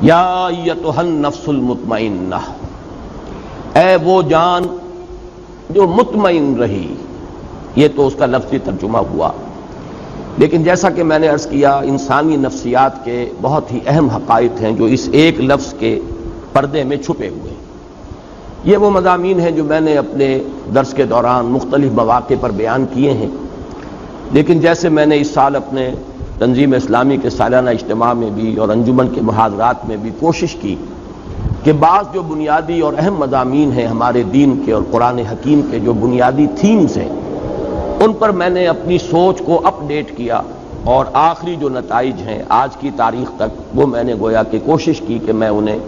یا ایتھا النفس المطمئنہ، اے وہ جان جو مطمئن رہی. یہ تو اس کا لفظی ترجمہ ہوا، لیکن جیسا کہ میں نے عرض کیا انسانی نفسیات کے بہت ہی اہم حقائق ہیں جو اس ایک لفظ کے پردے میں چھپے ہوئے ہیں. یہ وہ مضامین ہیں جو میں نے اپنے درس کے دوران مختلف مواقع پر بیان کیے ہیں، لیکن جیسے میں نے اس سال اپنے تنظیم اسلامی کے سالانہ اجتماع میں بھی اور انجمن کے محاضرات میں بھی کوشش کی کہ بعض جو بنیادی اور اہم مضامین ہیں ہمارے دین کے اور قرآن حکیم کے جو بنیادی تھیمز ہیں ان پر میں نے اپنی سوچ کو اپ ڈیٹ کیا، اور آخری جو نتائج ہیں آج کی تاریخ تک وہ میں نے گویا کہ کوشش کی کہ میں انہیں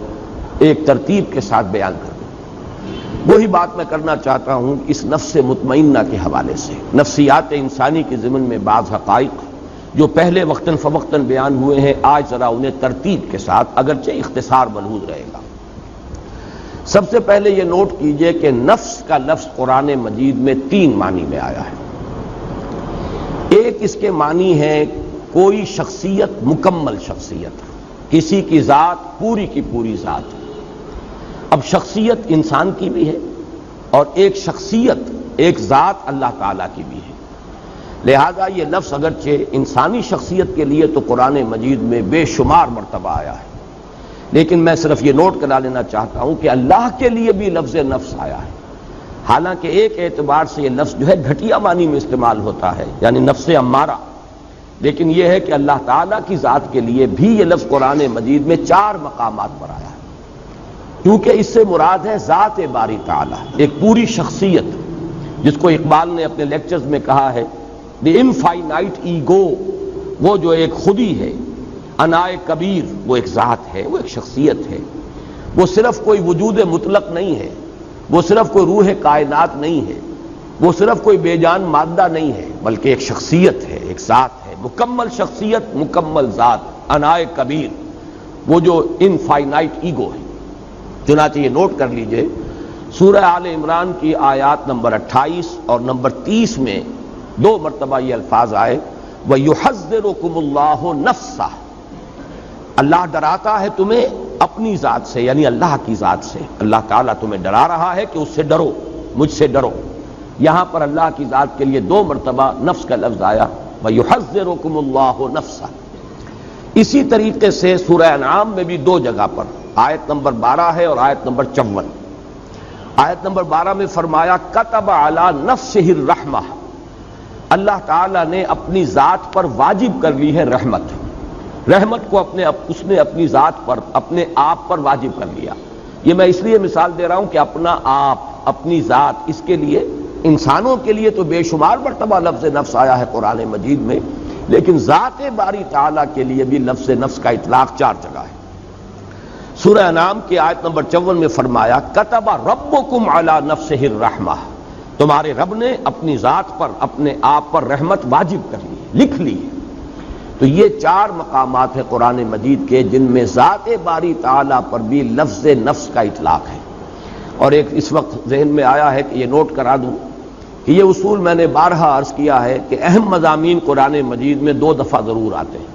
ایک ترتیب کے ساتھ بیان کر دوں. وہی بات میں کرنا چاہتا ہوں اس نفس مطمئنہ کے حوالے سے. نفسیات انسانی کے ضمن میں بعض حقائق جو پہلے وقتاً فوقتاً بیان ہوئے ہیں آج ذرا انہیں ترتیب کے ساتھ اگرچہ اختصار ملحوظ رہے گا. سب سے پہلے یہ نوٹ کیجئے کہ نفس کا لفظ قرآن مجید میں 3 معنی میں آیا ہے. ایک اس کے معنی ہے کوئی شخصیت، مکمل شخصیت، کسی کی ذات پوری کی پوری ذات. اب شخصیت انسان کی بھی ہے اور ایک شخصیت، ایک ذات اللہ تعالیٰ کی بھی ہے. لہذا یہ لفظ اگرچہ انسانی شخصیت کے لیے تو قرآن مجید میں بے شمار مرتبہ آیا ہے، لیکن میں صرف یہ نوٹ کرا لینا چاہتا ہوں کہ اللہ کے لیے بھی لفظ نفس آیا ہے. حالانکہ ایک اعتبار سے یہ لفظ جو ہے گھٹیا معنی میں استعمال ہوتا ہے، یعنی نفس امارہ، لیکن یہ ہے کہ اللہ تعالیٰ کی ذات کے لیے بھی یہ لفظ قرآن مجید میں 4 مقامات پر آیا ہے، کیونکہ اس سے مراد ہے ذات باری تعالیٰ، ایک پوری شخصیت جس کو اقبال نے اپنے لیکچرز میں کہا ہے دی انفائنائٹ ایگو، وہ جو ایک خودی ہے. انائے کبیر وہ ایک ذات ہے، وہ ایک شخصیت ہے. وہ صرف کوئی وجود مطلق نہیں ہے، وہ صرف کوئی روح کائنات نہیں ہے، وہ صرف کوئی بے جان مادہ نہیں ہے، بلکہ ایک شخصیت ہے، ایک ذات ہے، مکمل شخصیت، مکمل ذات، انائے کبیر، وہ جو انفائنائٹ ایگو ہے. چنانچہ یہ نوٹ کر لیجئے سورہ آل عمران کی آیات نمبر 28 اور نمبر 30 میں 2 مرتبہ یہ الفاظ آئے وَيُحَذِّرُكُمُ اللَّهُ نَفْسَهُ، اللہ ڈراتا ہے تمہیں اپنی ذات سے، یعنی اللہ کی ذات سے. اللہ تعالیٰ تمہیں ڈرا رہا ہے کہ اس سے ڈرو، مجھ سے ڈرو. یہاں پر اللہ کی ذات کے لیے 2 مرتبہ نفس کا لفظ آیا وَيُحَذِّرُكُمُ اللَّهُ نَفْسَهُ. اسی طریقے سے سورہ انعام میں بھی 2 جگہ پر، آیت نمبر 12 ہے اور آیت نمبر 54. آیت نمبر 12 میں فرمایا کتب علی نفسہ الرحمہ، اللہ تعالیٰ نے اپنی ذات پر واجب کر لی ہے رحمت. رحمت کو اس نے اپنی ذات پر، اپنے آپ پر واجب کر لیا. یہ میں اس لیے مثال دے رہا ہوں کہ اپنا آپ، اپنی ذات، اس کے لیے انسانوں کے لیے تو بے شمار مرتبہ لفظ نفس آیا ہے قرآن مجید میں، لیکن ذات باری تعالیٰ کے لیے بھی لفظ نفس کا اطلاق 4 جگہ ہے. سورہ انعام کی آیت نمبر 54 میں فرمایا کتب ربکم علی نفسہ الرحمہ، تمہارے رب نے اپنی ذات پر، اپنے آپ پر رحمت واجب کر لی، لکھ لی. تو یہ 4 مقامات ہیں قرآن مجید کے جن میں ذات باری تعالیٰ پر بھی لفظ نفس کا اطلاق ہے. اور ایک اس وقت ذہن میں آیا ہے کہ یہ نوٹ کرا دوں کہ یہ اصول میں نے بارہا عرض کیا ہے کہ اہم مضامین قرآن مجید میں 2 دفعہ ضرور آتے ہیں.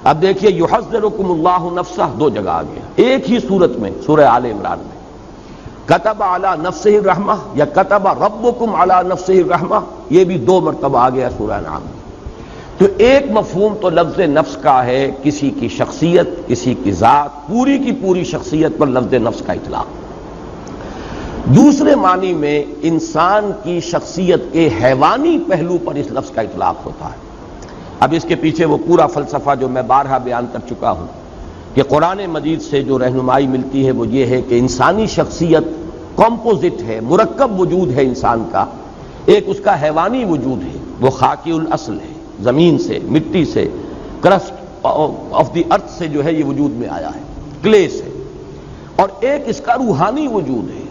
اب دیکھیے یحذرکم اللہ نفسہ 2 جگہ آ گیا، ایک ہی صورت میں سورہ آل عمران میں کتب علی نفسہ الرحمہ یا کتب ربکم علی نفسہ الرحمہ، یہ بھی 2 مرتبہ آ گیا سورہ انعام میں. تو ایک مفہوم تو لفظ نفس کا ہے کسی کی شخصیت، کسی کی ذات، پوری کی پوری شخصیت پر لفظ نفس کا اطلاق. دوسرے معنی میں انسان کی شخصیت کے حیوانی پہلو پر اس لفظ کا اطلاق ہوتا ہے. اب اس کے پیچھے وہ پورا فلسفہ جو میں بارہا بیان کر چکا ہوں کہ قرآن مجید سے جو رہنمائی ملتی ہے وہ یہ ہے کہ انسانی شخصیت کمپوزٹ ہے، مرکب وجود ہے انسان کا. ایک اس کا حیوانی وجود ہے، وہ خاکی الاصل ہے، زمین سے، مٹی سے، کرسٹ آف دی ارتھ سے جو ہے یہ وجود میں آیا ہے، کلے سے. اور ایک اس کا روحانی وجود ہے،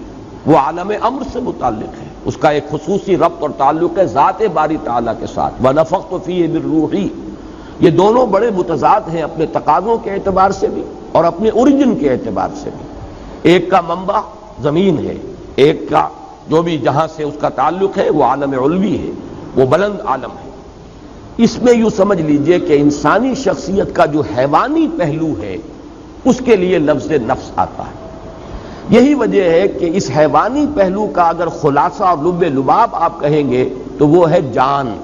وہ عالم امر سے متعلق ہے، اس کا ایک خصوصی ربط اور تعلق ہے ذات باری تعالیٰ کے ساتھ. وَنَفَخْتُ فِيهِ مِن رُوحِي، یہ دونوں بڑے متضاد ہیں اپنے تقاضوں کے اعتبار سے بھی اور اپنے اوریجن کے اعتبار سے بھی. ایک کا منبع زمین ہے، ایک کا جو بھی جہاں سے اس کا تعلق ہے وہ عالم علوی ہے، وہ بلند عالم ہے. اس میں یوں سمجھ لیجئے کہ انسانی شخصیت کا جو حیوانی پہلو ہے اس کے لیے لفظ نفس آتا ہے۔ یہی وجہ ہے کہ اس حیوانی پہلو کا اگر خلاصہ اور لب لباب آپ کہیں گے تو وہ ہے جان،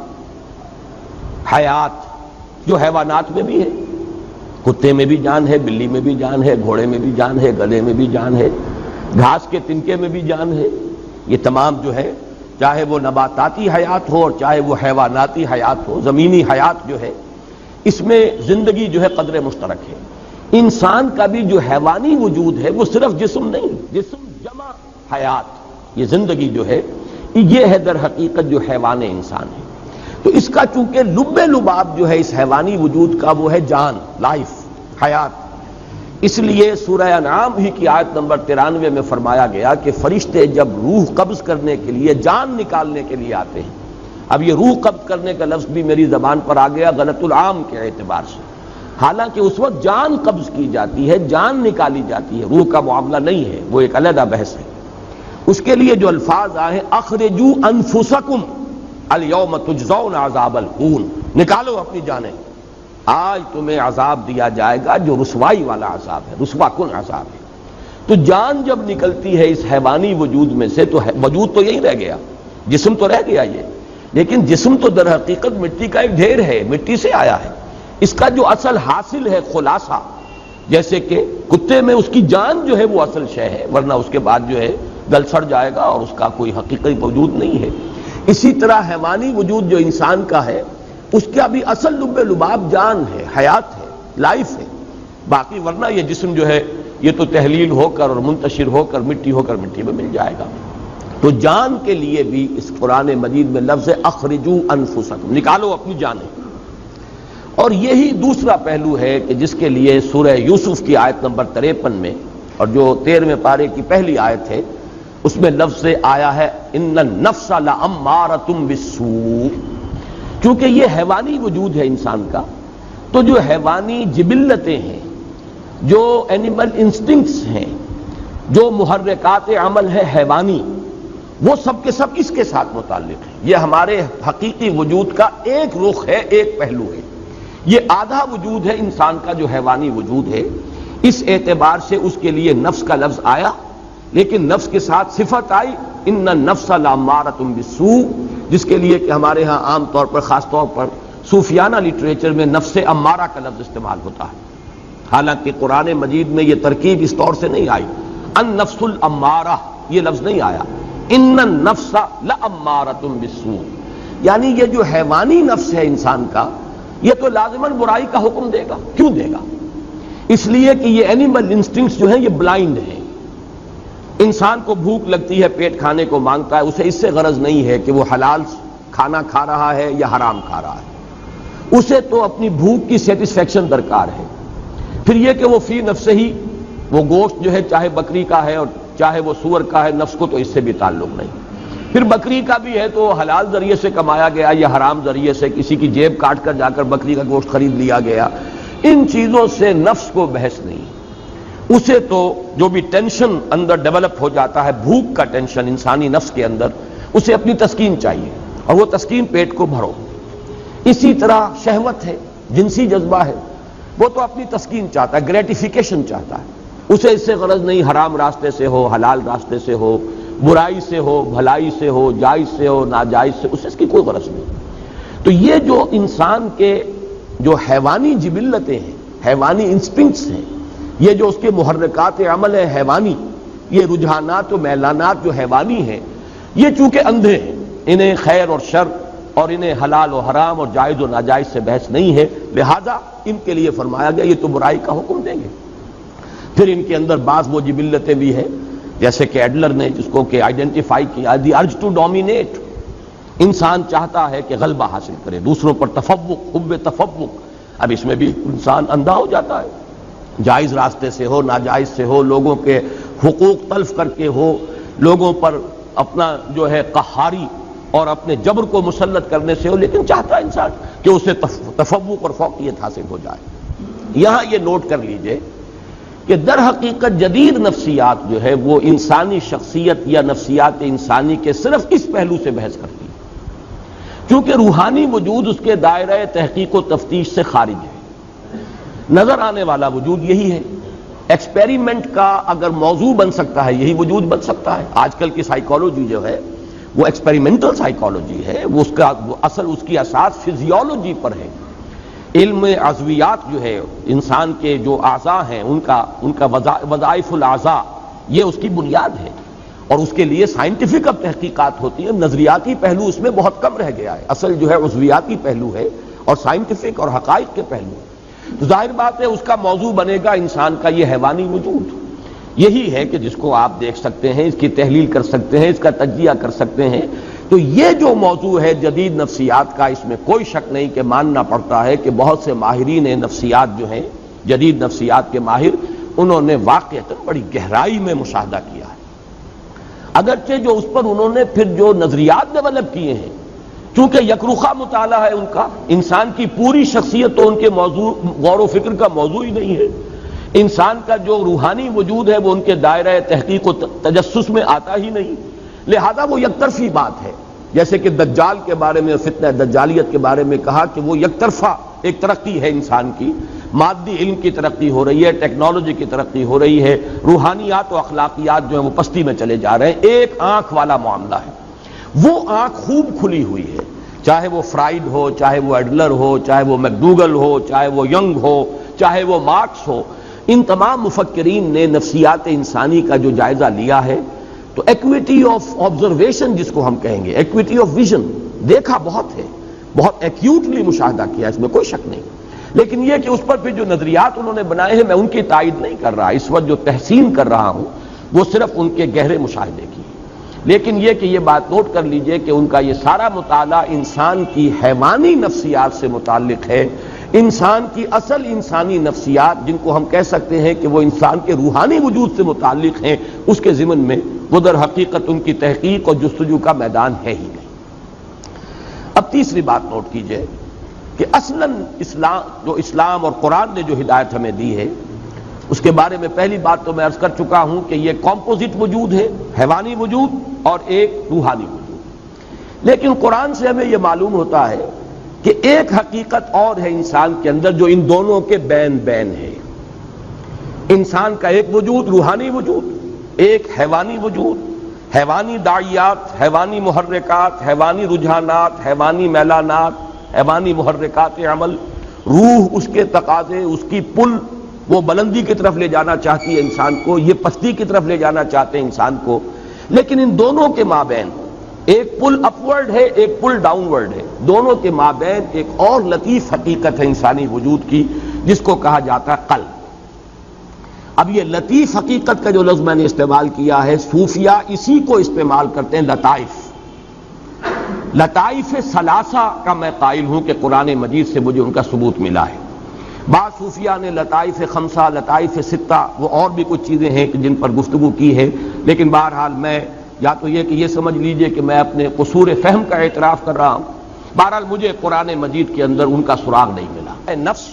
حیات، جو حیوانات میں بھی ہے۔ کتے میں بھی جان ہے، بلی میں بھی جان ہے، گھوڑے میں بھی جان ہے، گدھے میں بھی جان ہے، گھاس کے تنکے میں بھی جان ہے۔ یہ تمام جو ہے، چاہے وہ نباتاتی حیات ہو اور چاہے وہ حیواناتی حیات ہو، زمینی حیات جو ہے، اس میں زندگی جو ہے قدر مشترک ہے۔ انسان کا بھی جو حیوانی وجود ہے وہ صرف جسم نہیں، جسم جمع حیات، یہ زندگی جو ہے یہ ہے در حقیقت جو حیوان انسان ہے۔ تو اس کا چونکہ لب لباب جو ہے اس حیوانی وجود کا وہ ہے جان، لائف، حیات۔ اس لیے سورہ انعام ہی کی آیت نمبر 93 میں فرمایا گیا کہ فرشتے جب روح قبض کرنے کے لیے، جان نکالنے کے لیے آتے ہیں۔ اب یہ روح قبض کرنے کا لفظ بھی میری زبان پر آ گیا غلط العام کے اعتبار سے، حالانکہ اس وقت جان قبض کی جاتی ہے، جان نکالی جاتی ہے، روح کا معاملہ نہیں ہے، وہ ایک علیحدہ بحث ہے۔ اس کے لیے جو الفاظ آئے ہیں اخرجوا انفسکم الیوم تجزون عذاب الہون، نکالو اپنی جانیں، آج تمہیں عذاب دیا جائے گا جو رسوائی والا عذاب ہے، رسوا کن عذاب ہے۔ تو جان جب نکلتی ہے اس حیوانی وجود میں سے تو وجود تو یہی رہ گیا، جسم تو رہ گیا یہ، لیکن جسم تو در حقیقت مٹی کا ایک ڈھیر ہے، مٹی سے آیا ہے۔ اس کا جو اصل حاصل ہے خلاصہ، جیسے کہ کتے میں اس کی جان جو ہے وہ اصل شے ہے، ورنہ اس کے بعد جو ہے گل سڑ جائے گا اور اس کا کوئی حقیقی وجود نہیں ہے۔ اسی طرح حیوانی وجود جو انسان کا ہے اس کا بھی اصل لب لباب جان ہے، حیات ہے، لائف ہے، باقی ورنہ یہ جسم جو ہے یہ تو تحلیل ہو کر اور منتشر ہو کر مٹی میں مل جائے گا۔ تو جان کے لیے بھی اس قرآن مجید میں لفظ اخرجوا انفسکم، نکالو اپنی جانیں۔ اور یہی دوسرا پہلو ہے کہ جس کے لیے سورہ یوسف کی آیت نمبر 53 میں اور جو 13ویں پارے کی پہلی آیت ہے اس میں لفظ آیا ہے ان النفس لامارۃ بالسوء۔ چونکہ یہ حیوانی وجود ہے انسان کا، تو جو حیوانی جبلتیں ہیں، جو اینیمل انسٹنکٹس ہیں، جو محرکات عمل ہے حیوانی، وہ سب کے سب اس کے ساتھ متعلق ہیں۔ یہ ہمارے حقیقی وجود کا ایک رخ ہے، ایک پہلو ہے۔ یہ آدھا وجود ہے انسان کا جو حیوانی وجود ہے، اس اعتبار سے اس کے لیے نفس کا لفظ آیا، لیکن نفس کے ساتھ صفت آئی ان النفس لامارۃ بالسوء، جس کے لیے کہ ہمارے ہاں عام طور پر، خاص طور پر صوفیانہ لٹریچر میں نفس امارہ کا لفظ استعمال ہوتا ہے، حالانکہ قرآن مجید میں یہ ترکیب اس طور سے نہیں آئی، النفس الامارہ یہ لفظ نہیں آیا، ان النفس لامارۃ بالسوء، یعنی یہ جو حیوانی نفس ہے انسان کا یہ تو لازماً برائی کا حکم دے گا۔ کیوں دے گا؟ اس لیے کہ یہ اینیمل انسٹنکٹس جو ہیں یہ بلائنڈ ہیں۔ انسان کو بھوک لگتی ہے، پیٹ کھانے کو مانگتا ہے، اسے اس سے غرض نہیں ہے کہ وہ حلال کھانا کھا رہا ہے یا حرام کھا رہا ہے، اسے تو اپنی بھوک کی سیٹسفیکشن درکار ہے۔ پھر یہ کہ وہ فی نفس ہی وہ گوشت جو ہے چاہے بکری کا ہے اور چاہے وہ سور کا ہے، نفس کو تو اس سے بھی تعلق نہیں۔ پھر بکری کا بھی ہے تو حلال ذریعے سے کمایا گیا یا حرام ذریعے سے کسی کی جیب کاٹ کر جا کر بکری کا گوشت خرید لیا گیا، ان چیزوں سے نفس کو بحث نہیں۔ اسے تو جو بھی ٹینشن اندر ڈیولپ ہو جاتا ہے، بھوک کا ٹینشن انسانی نفس کے اندر، اسے اپنی تسکین چاہیے اور وہ تسکین پیٹ کو بھرو۔ اسی طرح شہوت ہے، جنسی جذبہ ہے، وہ تو اپنی تسکین چاہتا ہے، گریٹیفیکیشن چاہتا ہے، اسے اس سے غرض نہیں حرام راستے سے ہو، حلال راستے سے ہو، برائی سے ہو، بھلائی سے ہو، جائز سے ہو، ناجائز سے، اسے اس کی کوئی غرض نہیں۔ تو یہ جو انسان کے جو حیوانی جبلتیں ہیں، حیوانی انسٹنکٹس ہیں، یہ جو اس کے محرکات عمل ہے حیوانی، یہ رجحانات و میلانات جو حیوانی ہیں، یہ چونکہ اندھے ہیں، انہیں خیر اور شر اور انہیں حلال و حرام اور جائز و ناجائز سے بحث نہیں ہے، لہذا ان کے لیے فرمایا گیا یہ تو برائی کا حکم دیں گے۔ پھر ان کے اندر بعض وہ جبلتیں بھی ہیں جیسے کہ ایڈلر نے جس کو کہ آئیڈینٹیفائی کیا، دی ارج ٹو ڈومینیٹ، انسان چاہتا ہے کہ غلبہ حاصل کرے، دوسروں پر تفوق، حب تفوق۔ اب اس میں بھی انسان اندھا ہو جاتا ہے، جائز راستے سے ہو، ناجائز سے ہو، لوگوں کے حقوق تلف کر کے ہو، لوگوں پر اپنا جو ہے قہاری اور اپنے جبر کو مسلط کرنے سے ہو، لیکن چاہتا ہے انسان کہ اسے تفوق اور فوقیت حاصل ہو جائے۔ یہاں یہ نوٹ کر لیجئے کہ در حقیقت جدید نفسیات جو ہے وہ انسانی شخصیت یا نفسیات انسانی کے صرف اس پہلو سے بحث کرتی ہے، چونکہ روحانی وجود اس کے دائرہ تحقیق و تفتیش سے خارج ہے، نظر آنے والا وجود یہی ہے۔ ایکسپیریمنٹ کا اگر موضوع بن سکتا ہے یہی وجود بن سکتا ہے. آج کل کی سائیکالوجی جو ہے وہ ایکسپیریمنٹل سائیکالوجی ہے، وہ اس کی اساس فزیولوجی پر ہے. علم عضویات جو ہے، انسان کے جو اعضاء ہیں ان کا وظائف الاعضاء، یہ اس کی بنیاد ہے، اور اس کے لیے سائنٹیفک اب تحقیقات ہوتی ہیں. نظریاتی پہلو اس میں بہت کم رہ گیا ہے، اصل جو ہے عضویاتی پہلو ہے اور سائنٹیفک اور حقائق کے پہلو. تو ظاہر بات ہے اس کا موضوع بنے گا انسان کا یہ حیوانی وجود. یہی ہے کہ جس کو آپ دیکھ سکتے ہیں، اس کی تحلیل کر سکتے ہیں، اس کا تجزیہ کر سکتے ہیں. تو یہ جو موضوع ہے جدید نفسیات کا، اس میں کوئی شک نہیں کہ ماننا پڑتا ہے کہ بہت سے ماہرین نفسیات جو ہیں، جدید نفسیات کے ماہر، انہوں نے واقعتاً بڑی گہرائی میں مشاہدہ کیا ہے. اگرچہ جو اس پر انہوں نے پھر جو نظریات ڈیولپ کیے ہیں، چونکہ یکرخا مطالعہ ہے ان کا، انسان کی پوری شخصیت تو ان کے موضوع غور و فکر کا موضوع ہی نہیں ہے. انسان کا جو روحانی وجود ہے وہ ان کے دائرہ تحقیق و تجسس میں آتا ہی نہیں، لہذا وہ یک طرفی بات ہے. جیسے کہ دجال کے بارے میں، فتنہ دجالیت کے بارے میں کہا کہ وہ یک طرفہ ایک ترقی ہے انسان کی. مادی علم کی ترقی ہو رہی ہے، ٹیکنالوجی کی ترقی ہو رہی ہے، روحانیات و اخلاقیات جو ہیں وہ پستی میں چلے جا رہے ہیں. ایک آنکھ والا معاملہ ہے، وہ آنکھ خوب کھلی ہوئی ہے. چاہے وہ فرائیڈ ہو، چاہے وہ ایڈلر ہو، چاہے وہ میکڈوگل ہو، چاہے وہ ینگ ہو، چاہے وہ مارکس ہو، ان تمام مفکرین نے نفسیات انسانی کا جو جائزہ لیا ہے تو ایکویٹی آف آبزرویشن جس کو ہم کہیں گے، ایکویٹی آف ویژن، دیکھا بہت ہے، بہت ایکیوٹلی مشاہدہ کیا، اس میں کوئی شک نہیں. لیکن یہ کہ اس پر پھر جو نظریات انہوں نے بنائے ہیں میں ان کی تائید نہیں کر رہا، اس وقت جو تحسین کر رہا ہوں وہ صرف ان کے گہرے مشاہدے کی. لیکن یہ کہ یہ بات نوٹ کر لیجئے کہ ان کا یہ سارا مطالعہ انسان کی حیوانی نفسیات سے متعلق ہے. انسان کی اصل انسانی نفسیات جن کو ہم کہہ سکتے ہیں کہ وہ انسان کے روحانی وجود سے متعلق ہیں، اس کے ضمن میں وہ در حقیقت ان کی تحقیق اور جستجو کا میدان ہے ہی نہیں. اب تیسری بات نوٹ کیجئے کہ اصلاً اسلام اور قرآن نے جو ہدایت ہمیں دی ہے اس کے بارے میں پہلی بات تو میں عرض کر چکا ہوں کہ یہ کمپوزٹ وجود ہے، حیوانی وجود اور ایک روحانی وجود. لیکن قرآن سے ہمیں یہ معلوم ہوتا ہے کہ ایک حقیقت اور ہے انسان کے اندر جو ان دونوں کے بین بین ہے. انسان کا ایک وجود روحانی وجود، ایک حیوانی وجود، حیوانی داعیات، حیوانی محرکات، حیوانی رجحانات، حیوانی میلانات، حیوانی محرکات عمل، روح اس کے تقاضے، اس کی پل، وہ بلندی کی طرف لے جانا چاہتی ہے انسان کو، یہ پستی کی طرف لے جانا چاہتے ہیں انسان کو. لیکن ان دونوں کے مابین ایک پل اپورڈ ہے، ایک پل ڈاؤن ورڈ ہے. دونوں کے مابین ایک اور لطیف حقیقت ہے انسانی وجود کی جس کو کہا جاتا ہے قلب. اب یہ لطیف حقیقت کا جو لفظ میں نے استعمال کیا ہے، صوفیہ اسی کو استعمال کرتے ہیں لطائف. لطائف ثلاثہ کا میں قائل ہوں کہ قرآن مجید سے مجھے ان کا ثبوت ملا ہے. بعض صوفیہ نے لطائف خمسہ، لطائف ستہ، وہ اور بھی کچھ چیزیں ہیں کہ جن پر گفتگو کی ہے. لیکن بہرحال میں یا تو یہ کہ یہ سمجھ لیجئے کہ میں اپنے قصور فہم کا اعتراف کر رہا ہوں. بہرحال مجھے قرآن مجید کے اندر ان کا سراغ نہیں ملا. نفس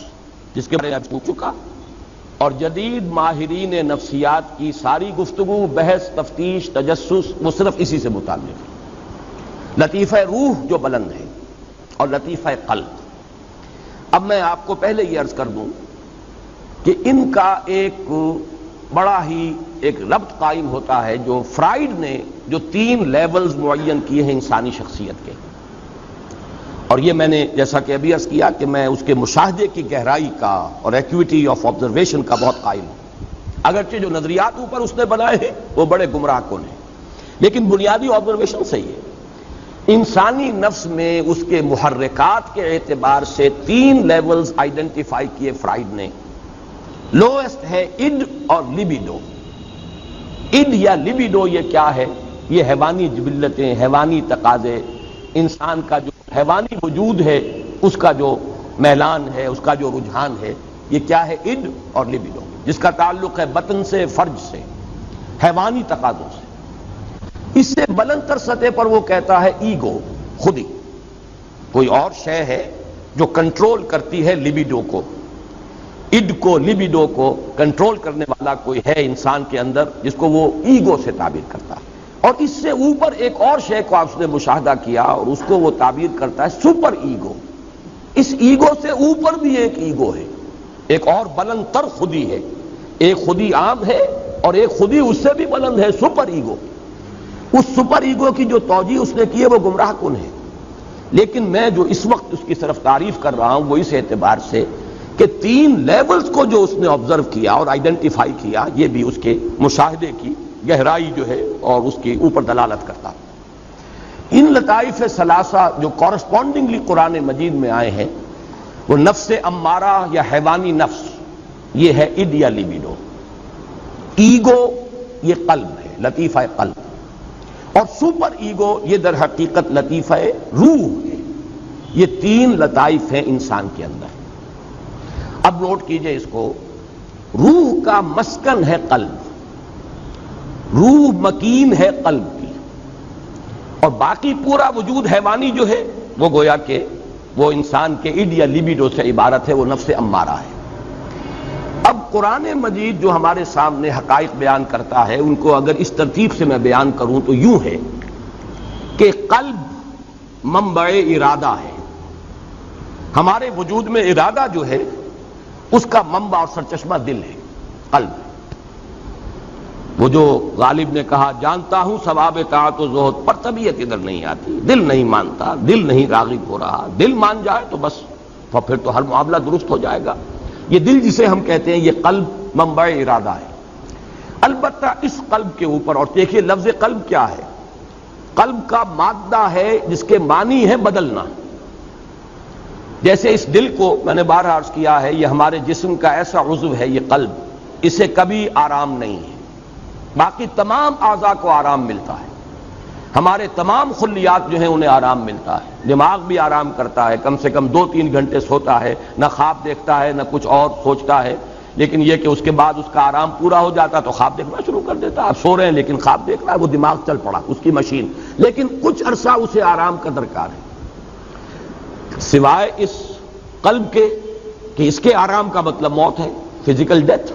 جس کے بارے میں پوچھ چکا، اور جدید ماہرین نفسیات کی ساری گفتگو، بحث، تفتیش، تجسس وہ صرف اسی سے متعلق ہے. لطیفہ روح جو بلند ہے اور لطیفہ قلب. اب میں آپ کو پہلے یہ عرض کر دوں کہ ان کا ایک بڑا ہی ایک ربط قائم ہوتا ہے جو فرائیڈ نے جو 3 لیولز معین کیے ہیں انسانی شخصیت کے. اور یہ میں نے جیسا کہ ابھی عرض کیا کہ میں اس کے مشاہدے کی گہرائی کا اور ایکویٹی آف آبزرویشن کا بہت قائل ہوں. اگرچہ جو نظریات اوپر اس نے بنائے ہیں وہ بڑے گمراہ کن ہیں، لیکن بنیادی آبزرویشن صحیح ہے. انسانی نفس میں اس کے محرکات کے اعتبار سے 3 لیولز آئیڈینٹیفائی کیے فرائیڈ نے. لوئسٹ ہے اڈ اور لیبیڈو. اڈ یا لیبیڈو یہ کیا ہے؟ یہ حیوانی جبلتیں، حیوانی تقاضے، انسان کا جو حیوانی وجود ہے اس کا جو میلان ہے، اس کا جو رجحان ہے، یہ کیا ہے؟ اڈ اور لیبیڈو، جس کا تعلق ہے بطن سے، فرج سے، حیوانی تقاضوں سے. اس سے بلند تر سطح پر وہ کہتا ہے ایگو، خودی. کوئی اور شے ہے جو کنٹرول کرتی ہے لیبیڈو کو، اڈ کو، لیبیڈو کو کنٹرول کرنے والا کوئی ہے انسان کے اندر جس کو وہ ایگو سے تعبیر کرتا ہے. اور اس سے اوپر ایک اور شے کو آپ نے مشاہدہ کیا اور اس کو وہ تعبیر کرتا ہے سپر ایگو. اس ایگو سے اوپر بھی ایک ایگو ہے، ایک اور بلند تر خودی ہے ایک خودی عام ہے اور ایک خودی اس سے بھی بلند ہے، سپر ایگو۔ اس سپر ایگو کی جو توجیہ اس نے کی ہے وہ گمراہ کن ہے، لیکن میں جو اس وقت اس کی طرف تعریف کر رہا ہوں وہ اس اعتبار سے کہ 3 لیولز کو جو اس نے آبزرو کیا اور آئیڈینٹیفائی کیا، یہ بھی اس کے مشاہدے کی گہرائی جو ہے اور اس کے اوپر دلالت کرتا۔ ان لطائف ثلاثہ جو کورسپونڈنگلی قرآن مجید میں آئے ہیں، وہ نفس امارہ یا حیوانی نفس، یہ ہے اِڈ یا لیبیڈو۔ ایگو یہ قلب ہے، لطیفہ قلب، اور سپر ایگو یہ در حقیقت لطیفہ روح ہے۔ یہ 3 لطائف ہیں انسان کے اندر۔ اب نوٹ کیجئے اس کو، روح کا مسکن ہے قلب، روح مکین ہے قلب کی، اور باقی پورا وجود حیوانی جو ہے وہ گویا کہ وہ انسان کے اِڈ یا لیبیڈو سے عبارت ہے، وہ نفس امارہ ہے۔ اب قرآن مجید جو ہمارے سامنے حقائق بیان کرتا ہے، ان کو اگر اس ترتیب سے میں بیان کروں تو یوں ہے کہ قلب منبع ارادہ ہے۔ ہمارے وجود میں ارادہ جو ہے اس کا منبع اور سرچشمہ دل ہے، قلب۔ وہ جو غالب نے کہا جانتا ہوں ثواب طاعت و زہد، پر طبیعت ادھر نہیں آتی، دل نہیں مانتا، دل نہیں راغب ہو رہا۔ دل مان جائے تو بس پھر تو ہر معاملہ درست ہو جائے گا۔ یہ دل جسے ہم کہتے ہیں یہ قلب منبع ارادہ ہے۔ البتہ اس قلب کے اوپر، اور دیکھیے لفظ قلب کیا ہے، قلب کا مادہ ہے جس کے معنی ہے بدلنا۔ جیسے اس دل کو میں نے بارہا عرض کیا ہے، یہ ہمارے جسم کا ایسا عضو ہے یہ قلب، اسے کبھی آرام نہیں ہے، باقی تمام اعضاء کو آرام ملتا ہے، ہمارے تمام خلیات جو ہیں انہیں آرام ملتا ہے، دماغ بھی آرام کرتا ہے، کم سے کم 2-3 گھنٹے سوتا ہے، نہ خواب دیکھتا ہے نہ کچھ اور سوچتا ہے، لیکن یہ کہ اس کے بعد اس کا آرام پورا ہو جاتا تو خواب دیکھنا شروع کر دیتا۔ آپ سو رہے ہیں لیکن خواب دیکھ رہا ہے، وہ دماغ چل پڑا اس کی مشین، لیکن کچھ عرصہ اسے آرام کا درکار ہے، سوائے اس قلب کے کہ اس کے آرام کا مطلب موت ہے، فزیکل ڈیتھ۔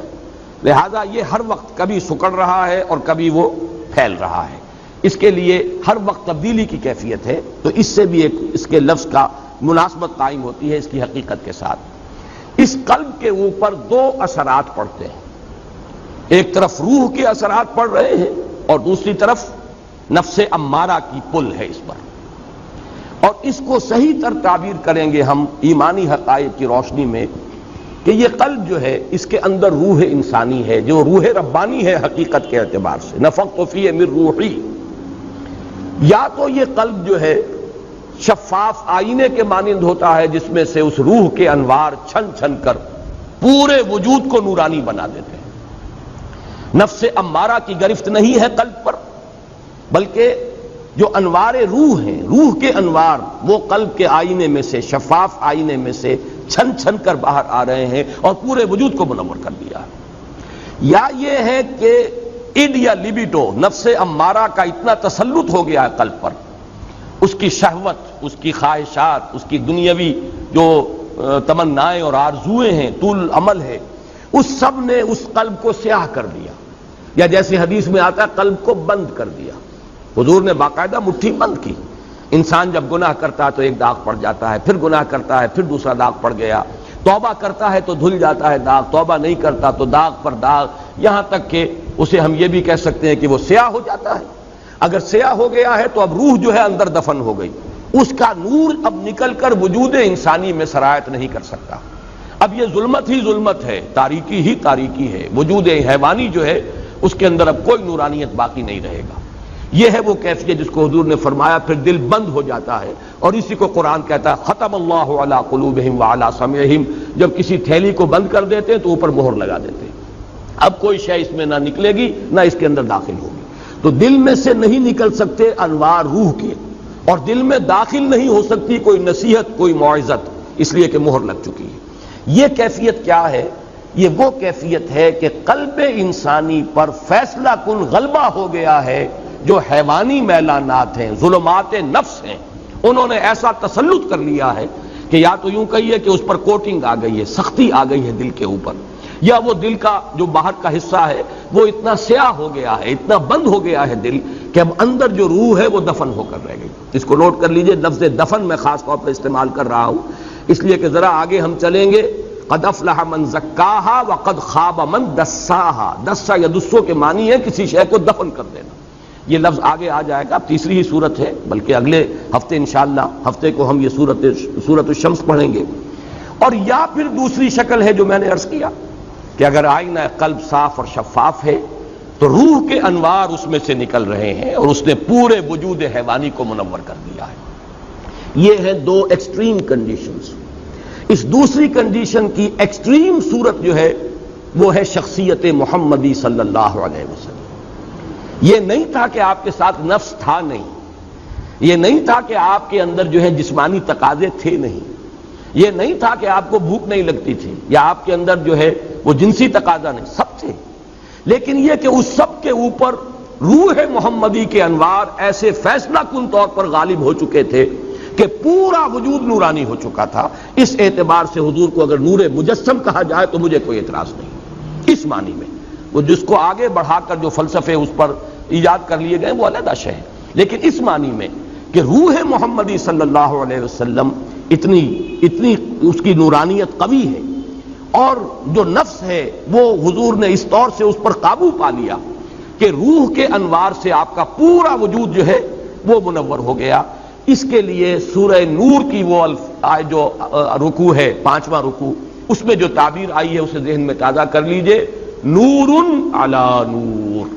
لہذا یہ ہر وقت کبھی سکڑ رہا ہے اور کبھی وہ پھیل رہا ہے، اس کے لیے ہر وقت تبدیلی کی کیفیت ہے، تو اس سے بھی ایک اس کے لفظ کا مناسبت قائم ہوتی ہے اس کی حقیقت کے ساتھ۔ اس قلب کے اوپر 2 اثرات پڑتے ہیں، ایک طرف روح کے اثرات پڑ رہے ہیں اور دوسری طرف نفس امارہ کی پل ہے اس پر، اور اس کو صحیح تر تعبیر کریں گے ہم ایمانی حقائق کی روشنی میں کہ یہ قلب جو ہے اس کے اندر روح انسانی ہے، جو روح ربانی ہے حقیقت کے اعتبار سے، نفخت فیہ من روحی۔ یا تو یہ قلب جو ہے شفاف آئینے کے مانند ہوتا ہے جس میں سے اس روح کے انوار چھن چھن کر پورے وجود کو نورانی بنا دیتے ہیں۔ نفس امارہ کی گرفت نہیں ہے قلب پر، بلکہ جو انوار روح ہیں، روح کے انوار وہ قلب کے آئینے میں سے، شفاف آئینے میں سے چھن چھن کر باہر آ رہے ہیں اور پورے وجود کو منور کر دیا ہے۔ یا یہ ہے کہ اِڈ یا لیبیڈو، نفس امارہ کا اتنا تسلط ہو گیا ہے قلب پر، اس کی شہوت، اس کی خواہشات، اس کی دنیاوی جو تمنائیں اور آرزوئیں ہیں، طول عمل ہے، اس سب نے اس قلب کو سیاہ کر دیا، یا جیسے حدیث میں آتا ہے قلب کو بند کر دیا۔ حضور نے باقاعدہ مٹھی بند کی۔ انسان جب گناہ کرتا ہے تو ایک داغ پڑ جاتا ہے، پھر گناہ کرتا ہے پھر دوسرا داغ پڑ گیا، توبہ کرتا ہے تو دھل جاتا ہے داغ، توبہ نہیں کرتا تو داغ پر داغ، یہاں تک کہ اسے ہم یہ بھی کہہ سکتے ہیں کہ وہ سیاہ ہو جاتا ہے۔ اگر سیاہ ہو گیا ہے تو اب روح جو ہے اندر دفن ہو گئی، اس کا نور اب نکل کر وجود انسانی میں سرایت نہیں کر سکتا۔ اب یہ ظلمت ہی ظلمت ہے، تاریکی ہی تاریکی ہے، وجود حیوانی جو ہے اس کے اندر اب کوئی نورانیت باقی نہیں رہے گا۔ یہ ہے وہ کیفیت جس کو حضور نے فرمایا پھر دل بند ہو جاتا ہے، اور اسی کو قرآن کہتا ہے ختم اللہ علی قلوبہم وعلی سمعہم، جب کسی تھیلی کو بند کر دیتے ہیں تو اوپر مہر لگا دیتے ہیں، اب کوئی شے اس میں نہ نکلے گی نہ اس کے اندر داخل ہوگی۔ تو دل میں سے نہیں نکل سکتے انوار روح کے، اور دل میں داخل نہیں ہو سکتی کوئی نصیحت، کوئی موعظت، اس لیے کہ مہر لگ چکی ہے۔ یہ کیفیت کیا ہے؟ یہ وہ کیفیت ہے کہ قلب انسانی پر فیصلہ کن غلبہ ہو گیا ہے، جو حیوانی میلانات ہیں، ظلمات نفس ہیں، انہوں نے ایسا تسلط کر لیا ہے کہ یا تو یوں کہیے کہ اس پر کوٹنگ آ گئی ہے، سختی آ گئی ہے دل کے اوپر، یا وہ دل کا جو باہر کا حصہ ہے وہ اتنا سیاہ ہو گیا ہے، اتنا بند ہو گیا ہے دل کہ اب اندر جو روح ہے وہ دفن ہو کر رہ گئی۔ اس کو نوٹ کر لیجئے، لفظ دفن میں خاص طور پر استعمال کر رہا ہوں اس لیے کہ ذرا آگے ہم چلیں گے قد افلح من زکاہا وقد خاب من دساہا. دسا یا دسو کے معنی ہے کسی شے کو دفن کر دینا. یہ لفظ آگے آ جائے گا، تیسری ہی صورت ہے، بلکہ اگلے ہفتے انشاءاللہ ہفتے کو ہم یہ سورۃ الشمس پڑھیں گے. اور یا پھر دوسری شکل ہے جو میں نے عرض کیا کہ اگر آئینہ قلب صاف اور شفاف ہے تو روح کے انوار اس میں سے نکل رہے ہیں اور اس نے پورے وجود حیوانی کو منور کر دیا ہے. یہ ہیں دو ایکسٹریم کنڈیشنز. اس دوسری کنڈیشن کی ایکسٹریم صورت جو ہے وہ ہے شخصیت محمدی صلی اللہ علیہ وسلم. یہ نہیں تھا کہ آپ کے ساتھ نفس تھا نہیں، یہ نہیں تھا کہ آپ کے اندر جو ہے جسمانی تقاضے تھے نہیں، یہ نہیں تھا کہ آپ کو بھوک نہیں لگتی تھی یا آپ کے اندر جو ہے وہ جنسی تقاضا نہیں، سب تھے. لیکن یہ کہ اس سب کے اوپر روح محمدی کے انوار ایسے فیصلہ کن طور پر غالب ہو چکے تھے کہ پورا وجود نورانی ہو چکا تھا. اس اعتبار سے حضور کو اگر نور مجسم کہا جائے تو مجھے کوئی اعتراض نہیں اس معنی میں. وہ جس کو آگے بڑھا کر جو فلسفے اس پر ایجاد کر لیے گئے وہ علیحدہ شے ہے، لیکن اس معنی میں کہ روح محمدی صلی اللہ علیہ وسلم اتنی اس کی نورانیت قوی ہے اور جو نفس ہے وہ حضور نے اس طور سے اس پر قابو پا لیا کہ روح کے انوار سے آپ کا پورا وجود جو ہے وہ منور ہو گیا. اس کے لیے سورہ نور کی وہ جو رکوع ہے، 5واں رکوع، اس میں جو تعبیر آئی ہے اسے ذہن میں تازہ کر لیجئے. نور علی نور،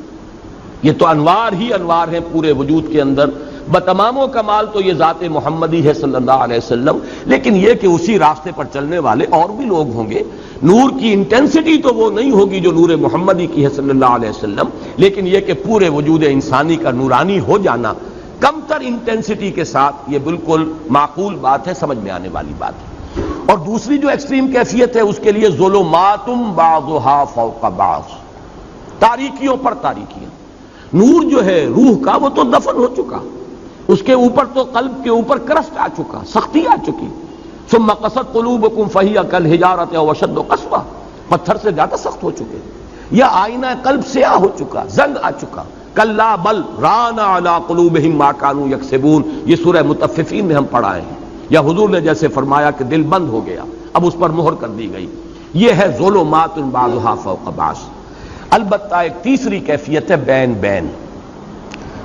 یہ تو انوار ہی انوار ہیں پورے وجود کے اندر. بتمام و کمال تو یہ ذات محمدی ہے صلی اللہ علیہ وسلم، لیکن یہ کہ اسی راستے پر چلنے والے اور بھی لوگ ہوں گے. نور کی انٹینسٹی تو وہ نہیں ہوگی جو نور محمدی کی ہے صلی اللہ علیہ وسلم، لیکن یہ کہ پورے وجود انسانی کا نورانی ہو جانا کم تر انٹینسٹی کے ساتھ یہ بالکل معقول بات ہے، سمجھ میں آنے والی بات ہے. اور دوسری جو ایکسٹریم کیفیت ہے اس کے لیے ظلمات بعضها فوق بعض، تاریکیوں پر تاریکیاں. نور جو ہے روح کا وہ تو دفن ہو چکا، اس کے اوپر تو قلب کے اوپر کرسٹ آ چکا، سختی آ چکی. ثم قست قلوبکم فہی کالحجارۃ او اشد قسوہ، پتھر سے زیادہ سخت ہو چکے. یا آئینہ قلب سیاہ ہو چکا، زنگ آ چکا. کلا بل ران علی قلوبہم ما کانوا یکسبون، یہ سورہ مطففین میں ہم پڑھائے ہیں. یا حضور نے جیسے فرمایا کہ دل بند ہو گیا، اب اس پر مہر کر دی گئی. یہ ہے ظلمات بعضها فوق بعض. البتہ ایک تیسری کیفیت ہے بین بین.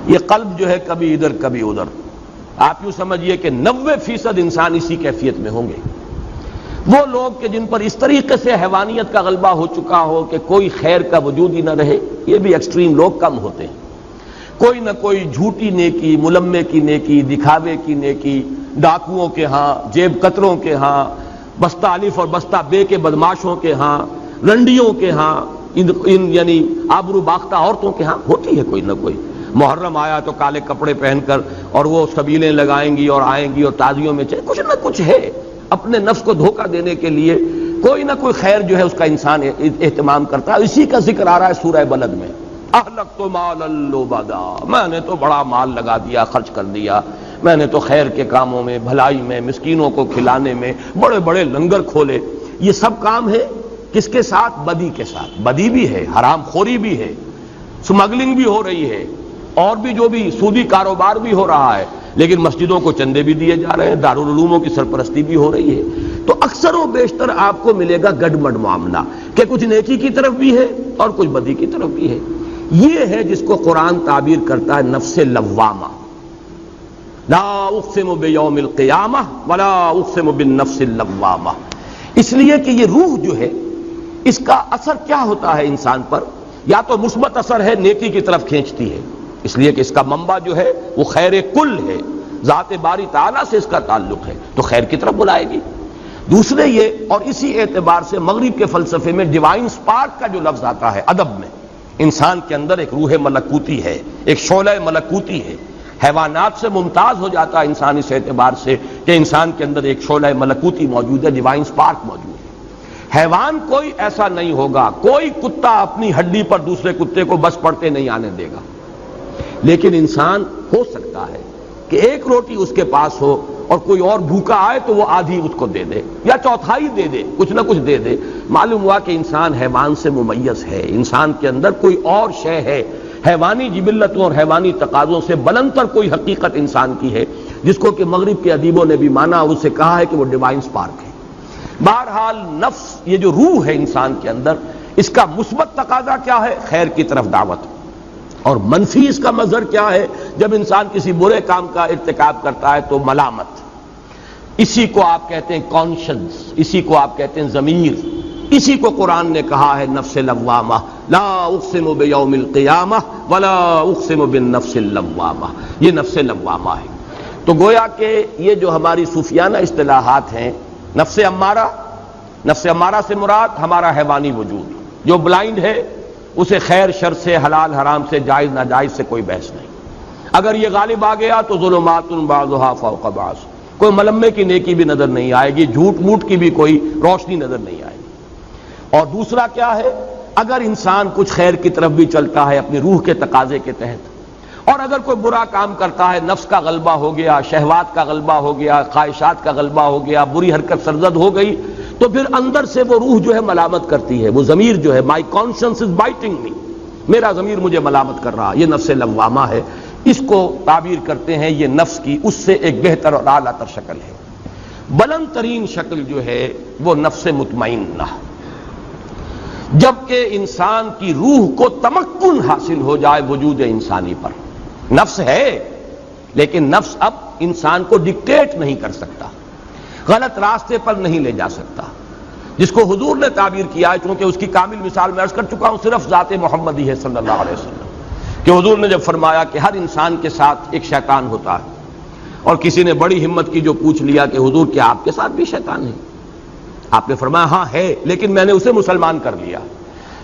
یہ قلب جو ہے کبھی ادھر کبھی ادھر. آپ یوں سمجھیے کہ 90% انسان اسی کیفیت میں ہوں گے. وہ لوگ کہ جن پر اس طریقے سے حیوانیت کا غلبہ ہو چکا ہو کہ کوئی خیر کا وجود ہی نہ رہے، یہ بھی ایکسٹریم لوگ کم ہوتے ہیں. کوئی نہ کوئی جھوٹی نیکی، ملمے کی نیکی، دکھاوے کی نیکی، ڈاکوؤں کے ہاں، جیب کتروں کے ہاں، بستہ الف اور بستہ بے کے بدماشوں کے ہاں، رنڈیوں کے ہاں، یعنی آبرو باختہ عورتوں کے ہاں ہوتی ہے کوئی نہ کوئی. محرم آیا تو کالے کپڑے پہن کر اور وہ سبیلیں لگائیں گی اور آئیں گی اور تازیوں میں کچھ نہ کچھ ہے. اپنے نفس کو دھوکہ دینے کے لیے کوئی نہ کوئی خیر جو ہے اس کا انسان اہتمام کرتا ہے. اسی کا ذکر آ رہا ہے سورہ بلد میں. اہلکت مالا لبدا، میں نے تو بڑا مال لگا دیا، خرچ کر دیا. میں نے تو خیر کے کاموں میں، بھلائی میں، مسکینوں کو کھلانے میں بڑے بڑے لنگر کھولے. یہ سب کام ہے کس کے ساتھ؟ بدی کے ساتھ. بدی بھی ہے، حرام خوری بھی ہے، سمگلنگ بھی ہو رہی ہے، اور بھی جو بھی سودی کاروبار بھی ہو رہا ہے، لیکن مسجدوں کو چندے بھی دیے جا رہے ہیں، دارالعلوموں کی سرپرستی بھی ہو رہی ہے. تو اکثر و بیشتر آپ کو ملے گا گڈمڈ معاملہ کہ کچھ نیکی کی طرف بھی ہے اور کچھ بدی کی طرف بھی ہے. یہ ہے جس کو قرآن تعبیر کرتا ہے نفس لوامہ. لا اقسم بیوم القیامہ ولا اقسم بالنفس اللوامہ. اس لیے کہ یہ روح جو ہے اس کا اثر کیا ہوتا ہے انسان پر؟ یا تو مثبت اثر ہے، نیکی کی طرف کھینچتی ہے، اس لیے کہ اس کا منبع جو ہے وہ خیر کل ہے، ذات باری تعالیٰ سے اس کا تعلق ہے تو خیر کی طرف بلائے گی. دوسرے یہ، اور اسی اعتبار سے مغرب کے فلسفے میں ڈیوائن سپارک کا جو لفظ آتا ہے ادب میں، انسان کے اندر ایک روح ملکوتی ہے، ایک شعلہ ملکوتی ہے. حیوانات سے ممتاز ہو جاتا ہے انسان اس اعتبار سے کہ انسان کے اندر ایک شعلہ ملکوتی موجود ہے، ڈیوائن سپارک موجود ہے. حیوان کوئی ایسا نہیں ہوگا، کوئی کتا اپنی ہڈی پر دوسرے کتے کو بس پڑتے نہیں آنے دے گا. لیکن انسان ہو سکتا ہے کہ ایک روٹی اس کے پاس ہو اور کوئی اور بھوکا آئے تو وہ آدھی اس کو دے دے یا چوتھائی دے دے، کچھ نہ کچھ دے دے. معلوم ہوا کہ انسان حیوان سے ممیز ہے، انسان کے اندر کوئی اور شے ہے، حیوانی جبلتوں اور حیوانی تقاضوں سے بلندتر کوئی حقیقت انسان کی ہے، جس کو کہ مغرب کے ادیبوں نے بھی مانا اور اسے کہا ہے کہ وہ ڈیوائن سپارک ہے. بہرحال نفس، یہ جو روح ہے انسان کے اندر، اس کا مثبت تقاضا کیا ہے؟ خیر کی طرف دعوت، اور منفی اس کا مظہر کیا ہے؟ جب انسان کسی برے کام کا ارتکاب کرتا ہے تو ملامت، اسی کو آپ کہتے ہیں کانشنس، اسی کو آپ کہتے ہیں ضمیر، اسی کو قرآن نے کہا ہے نفس لوامہ، لا اقسم بیوم القیامہ ولا اقسم بالنفس اللوامہ، یہ نفس لوامہ ہے۔ تو گویا کہ یہ جو ہماری صوفیانہ اصطلاحات ہیں، نفس امارہ، نفس امارہ سے مراد ہمارا حیوانی وجود جو بلائنڈ ہے، اسے خیر شر سے، حلال حرام سے، جائز ناجائز سے کوئی بحث نہیں۔ اگر یہ غالب آ گیا تو ظلمات بعضها فوق بعض، کوئی ملمے کی نیکی بھی نظر نہیں آئے گی، جھوٹ موٹ کی بھی کوئی روشنی نظر نہیں آئے گی۔ اور دوسرا کیا ہے؟ اگر انسان کچھ خیر کی طرف بھی چلتا ہے اپنی روح کے تقاضے کے تحت، اور اگر کوئی برا کام کرتا ہے، نفس کا غلبہ ہو گیا، شہوات کا غلبہ ہو گیا، خواہشات کا غلبہ ہو گیا، بری حرکت سرزد ہو گئی، تو پھر اندر سے وہ روح جو ہے ملامت کرتی ہے، وہ ضمیر جو ہے، مائی کانشنس از بائٹنگ می، میرا ضمیر مجھے ملامت کر رہا، یہ نفس لوامہ ہے۔ اس کو تعبیر کرتے ہیں یہ نفس کی اس سے ایک بہتر اور اعلیٰ تر شکل ہے۔ بلند ترین شکل جو ہے وہ نفس مطمئنہ، جبکہ انسان کی روح کو تمکن حاصل ہو جائے وجود انسانی پر۔ نفس ہے لیکن نفس اب انسان کو ڈکٹیٹ نہیں کر سکتا، غلط راستے پر نہیں لے جا سکتا، جس کو حضور نے تعبیر کیا ہے، چونکہ اس کی کامل مثال میں عرض کر چکا ہوں، صرف ذات محمدی ہے صلی اللہ علیہ وسلم، کہ حضور نے جب فرمایا کہ ہر انسان کے ساتھ ایک شیطان ہوتا ہے، اور کسی نے بڑی ہمت کی جو پوچھ لیا کہ حضور کیا آپ کے ساتھ بھی شیطان ہے؟ آپ نے فرمایا ہاں ہے، لیکن میں نے اسے مسلمان کر لیا،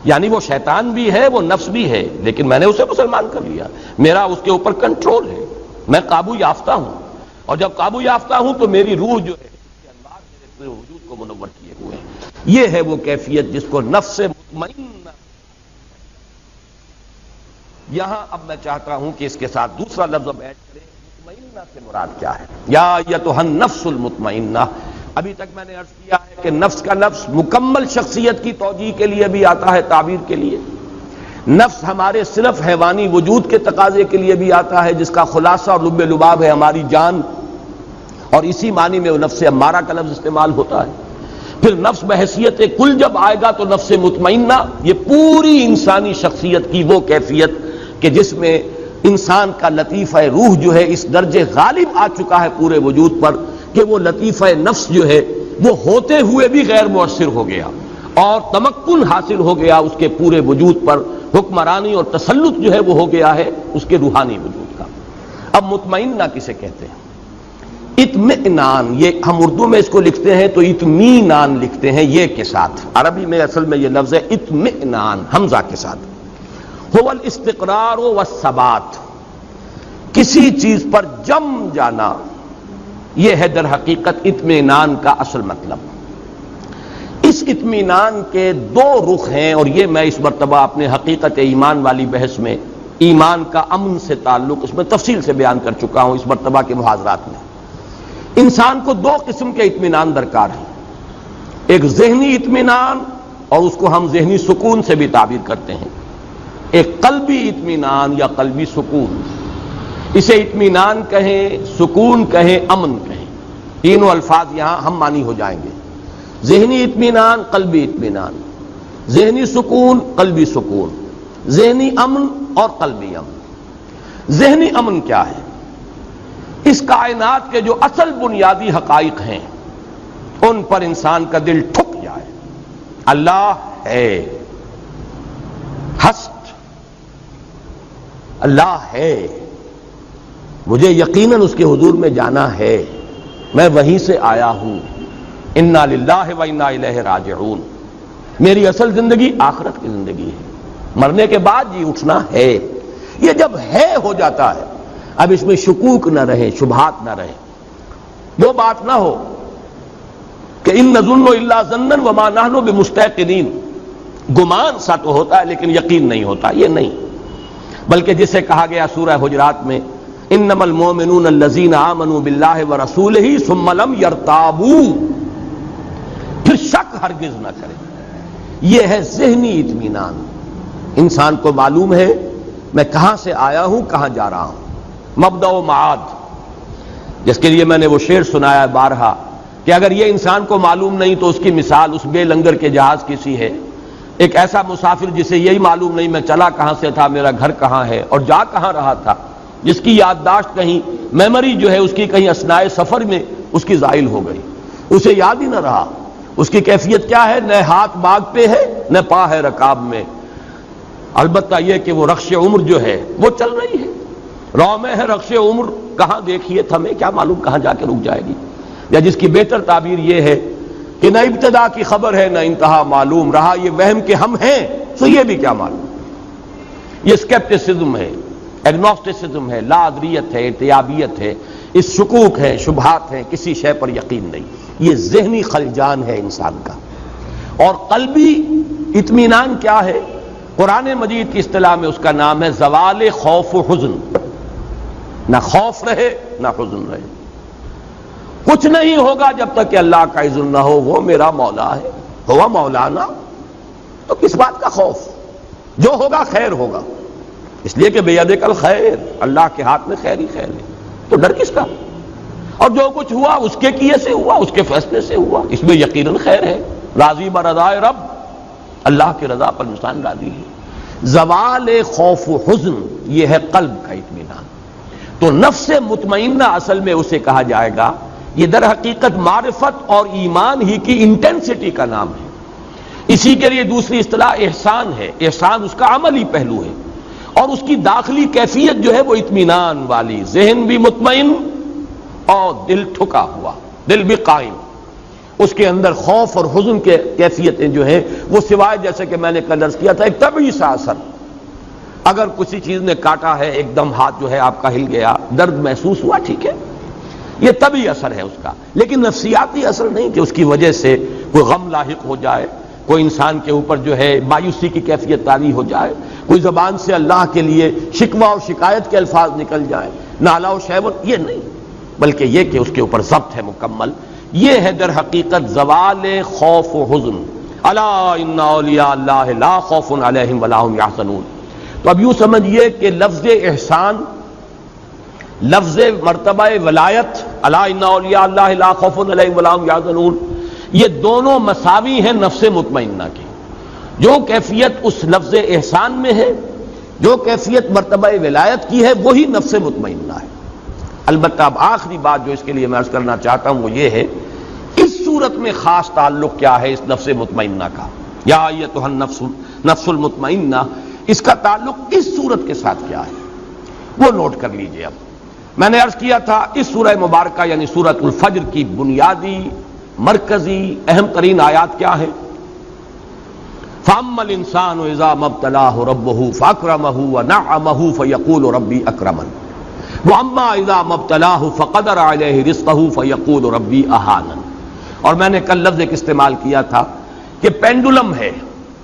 یعنی وہ شیطان بھی ہے، وہ نفس بھی ہے، لیکن میں نے اسے مسلمان کر لیا، میرا اس کے اوپر کنٹرول ہے، میں قابو یافتہ ہوں، اور جب قابو یافتہ ہوں تو میری روح جو ہے اس کے انوار میرے پورے وجود کو منور کیے ہوئے ہیں۔ یہ ہے وہ کیفیت جس کو نفس مطمئنہ۔ یہاں اب میں چاہتا ہوں کہ اس کے ساتھ دوسرا لفظ اب ایڈ کریں، مطمئنہ سے مراد کیا ہے؟ یا ایتھا النفس المطمئنہ۔ ابھی تک میں نے عرض کیا ہے کہ نفس کا لفظ مکمل شخصیت کی توجیہ کے لیے بھی آتا ہے، تعبیر کے لیے، نفس ہمارے صرف حیوانی وجود کے تقاضے کے لیے بھی آتا ہے، جس کا خلاصہ اور لب لباب ہے ہماری جان، اور اسی معنی میں وہ نفس امارہ کا لفظ استعمال ہوتا ہے۔ پھر نفس بحیثیت کل جب آئے گا تو نفس مطمئنہ، یہ پوری انسانی شخصیت کی وہ کیفیت کہ جس میں انسان کا لطیفہ روح جو ہے اس درجے غالب آ چکا ہے پورے وجود پر کہ وہ لطیفہ نفس جو ہے وہ ہوتے ہوئے بھی غیر مؤثر ہو گیا، اور تمکن حاصل ہو گیا اس کے پورے وجود پر، حکمرانی اور تسلط جو ہے وہ ہو گیا ہے اس کے روحانی وجود کا۔ اب مطمئنہ کسے کہتے ہیں؟ اطمئنان، یہ ہم اردو میں اس کو لکھتے ہیں تو اطمینان لکھتے ہیں یہ کے ساتھ، عربی میں اصل میں یہ لفظ ہے اطمئنان حمزہ کے ساتھ۔ هو الاستقرار والثبات، کسی چیز پر جم جانا، یہ ہے در حقیقت اطمینان کا اصل مطلب۔ اس اطمینان کے دو رخ ہیں، اور یہ میں اس مرتبہ اپنے حقیقت ایمان والی بحث میں ایمان کا امن سے تعلق اس میں تفصیل سے بیان کر چکا ہوں اس مرتبہ کے محاضرات میں۔ انسان کو دو قسم کے اطمینان درکار ہیں، ایک ذہنی اطمینان، اور اس کو ہم ذہنی سکون سے بھی تعبیر کرتے ہیں، ایک قلبی اطمینان یا قلبی سکون، اسے اطمینان کہیں، سکون کہیں، امن کہیں، تینوں الفاظ یہاں ہم معنی ہو جائیں گے۔ ذہنی اطمینان، قلبی اطمینان، ذہنی سکون، قلبی سکون، ذہنی امن اور قلبی امن۔ ذہنی امن کیا ہے؟ اس کائنات کے جو اصل بنیادی حقائق ہیں ان پر انسان کا دل ٹھک جائے، اللہ ہے، ہسٹ، اللہ ہے، مجھے یقیناً اس کے حضور میں جانا ہے، میں وہیں سے آیا ہوں، انا للہ و انا الیہ راجعون، میری اصل زندگی آخرت کی زندگی ہے، مرنے کے بعد جی اٹھنا ہے۔ یہ جب ہے ہو جاتا ہے، اب اس میں شکوک نہ رہے، شبہات نہ رہے، وہ بات نہ ہو کہ ان نظن الا ظنا وما نحن بمستيقنين، گمان سا تو ہوتا ہے لیکن یقین نہیں ہوتا، یہ نہیں، بلکہ جسے کہا گیا سورہ حجرات میں انما المؤمنون الذين آمنوا بالله ورسوله ثم لم يرتابوا، پھر شک ہرگز نہ کرے۔ یہ ہے ذہنی اطمینان، انسان کو معلوم ہے میں کہاں سے آیا ہوں، کہاں جا رہا ہوں، مبدأ و معاد، جس کے لیے میں نے وہ شعر سنایا بارہا کہ اگر یہ انسان کو معلوم نہیں تو اس کی مثال اس بے لنگر کے جہاز کی سی ہے. ایک ایسا مسافر جسے یہی معلوم نہیں میں چلا کہاں سے تھا، میرا گھر کہاں ہے اور جا کہاں رہا تھا، جس کی یادداشت کہیں میموری جو ہے اس کی کہیں اثناء سفر میں اس کی زائل ہو گئی، اسے یاد ہی نہ رہا. اس کی کیفیت کیا ہے؟ نہ ہاتھ باغ پہ ہے نہ پا ہے رکاب میں. البتہ یہ کہ وہ رخش عمر جو ہے وہ چل رہی ہے. رو میں ہے رخش عمر، کہاں دیکھیے تھمے، کیا معلوم کہاں جا کے رک جائے گی. یا جس کی بہتر تعبیر یہ ہے کہ نہ ابتدا کی خبر ہے نہ انتہا معلوم، رہا یہ وہم کہ ہم ہیں تو یہ بھی کیا معلوم. یہ اسکیپٹسزم ہے، ایگنوسٹسزم ہے، لا ادریت ہے، ارتیابیت ہے، اس شکوک ہے، شبہات ہیں، کسی شے پر یقین نہیں. یہ ذہنی خلجان ہے انسان کا. اور قلبی اطمینان کیا ہے؟ قرآن مجید کی اصطلاح میں اس کا نام ہے زوال خوف و حزن. نہ خوف رہے نہ حزن رہے. کچھ نہیں ہوگا جب تک کہ اللہ کا اذن نہ ہو. وہ میرا مولا ہے، ہوا مولانا، تو کس بات کا خوف؟ جو ہوگا خیر ہوگا، اس لیے کہ بیدک الخیر، اللہ کے ہاتھ میں خیر ہی خیر ہے. تو ڈر کس کا؟ اور جو کچھ ہوا اس کے کیے سے ہوا، اس کے فیصلے سے ہوا، اس میں یقیناً خیر ہے. راضی برضائے رب، اللہ کی رضا پر انسان راضی ہے. زوال خوف و حزن یہ ہے قلب کا اطمینان. تو نفس مطمئنہ اصل میں اسے کہا جائے گا. یہ در حقیقت معرفت اور ایمان ہی کی انٹینسٹی کا نام ہے. اسی کے لیے دوسری اصطلاح احسان ہے. احسان اس کا عملی پہلو ہے اور اس کی داخلی کیفیت جو ہے وہ اطمینان والی، ذہن بھی مطمئن اور دل ٹھکا ہوا، دل بھی قائم. اس کے اندر خوف اور حزن کے کیفیتیں جو ہیں وہ سوائے جیسے کہ میں نے کل عرض کیا تھا ایک طبعی سا اثر. اگر کسی چیز نے کاٹا ہے، ایک دم ہاتھ جو ہے آپ کا ہل گیا، درد محسوس ہوا، ٹھیک ہے، یہ طبعی اثر ہے اس کا. لیکن نفسیاتی اثر نہیں کہ اس کی وجہ سے کوئی غم لاحق ہو جائے، کوئی انسان کے اوپر جو ہے مایوسی کی کیفیت طاری ہو جائے، کوئی زبان سے اللہ کے لیے شکوہ اور شکایت کے الفاظ نکل جائے، نالا و شیون، یہ نہیں، بلکہ یہ کہ اس کے اوپر ضبط ہے مکمل. یہ ہے در حقیقت زوال خوف و حزن. الا ان اولیاء اللہ لا خوف علیہم ولا هم یحزنون. تو اب یوں سمجھیے کہ لفظ احسان، لفظ مرتبہ ولایت، الا ان اولیاء اللہ لا خوف علیہم ولا هم یحزنون، یہ دونوں مساوی ہیں نفس مطمئنہ کی. جو کیفیت اس لفظ احسان میں ہے، جو کیفیت مرتبہ ولایت کی ہے، وہی نفس مطمئنہ ہے. البتہ اب آخری بات جو اس کے لیے میں عرض کرنا چاہتا ہوں وہ یہ ہے، اس صورت میں خاص تعلق کیا ہے اس نفس مطمئنہ کا. یا ایتھا النفس المطمئنہ، اس کا تعلق اس صورت کے ساتھ کیا ہے وہ نوٹ کر لیجئے. اب میں نے عرض کیا تھا اس سورہ مبارکہ یعنی سورۃ الفجر کی بنیادی مرکزی اہم ترین آیات کیا ہیں؟ فَأَمَّا الْإِنسَانُ إِذَا مَا ابْتَلَاهُ رَبُّهُ فَأَكْرَمَهُ وَنَعَّمَهُ فَيَقُولُ رَبِّي أَكْرَمَنِ وَأَمَّا إِذَا مَا ابْتَلَاهُ فَقَدَرَ عَلَيْهِ رِزْقَهُ فَيَقُولُ رَبِّي أَهَانَنِ. اور میں نے کل لفظ ایک استعمال کیا تھا کہ پینڈولم ہے.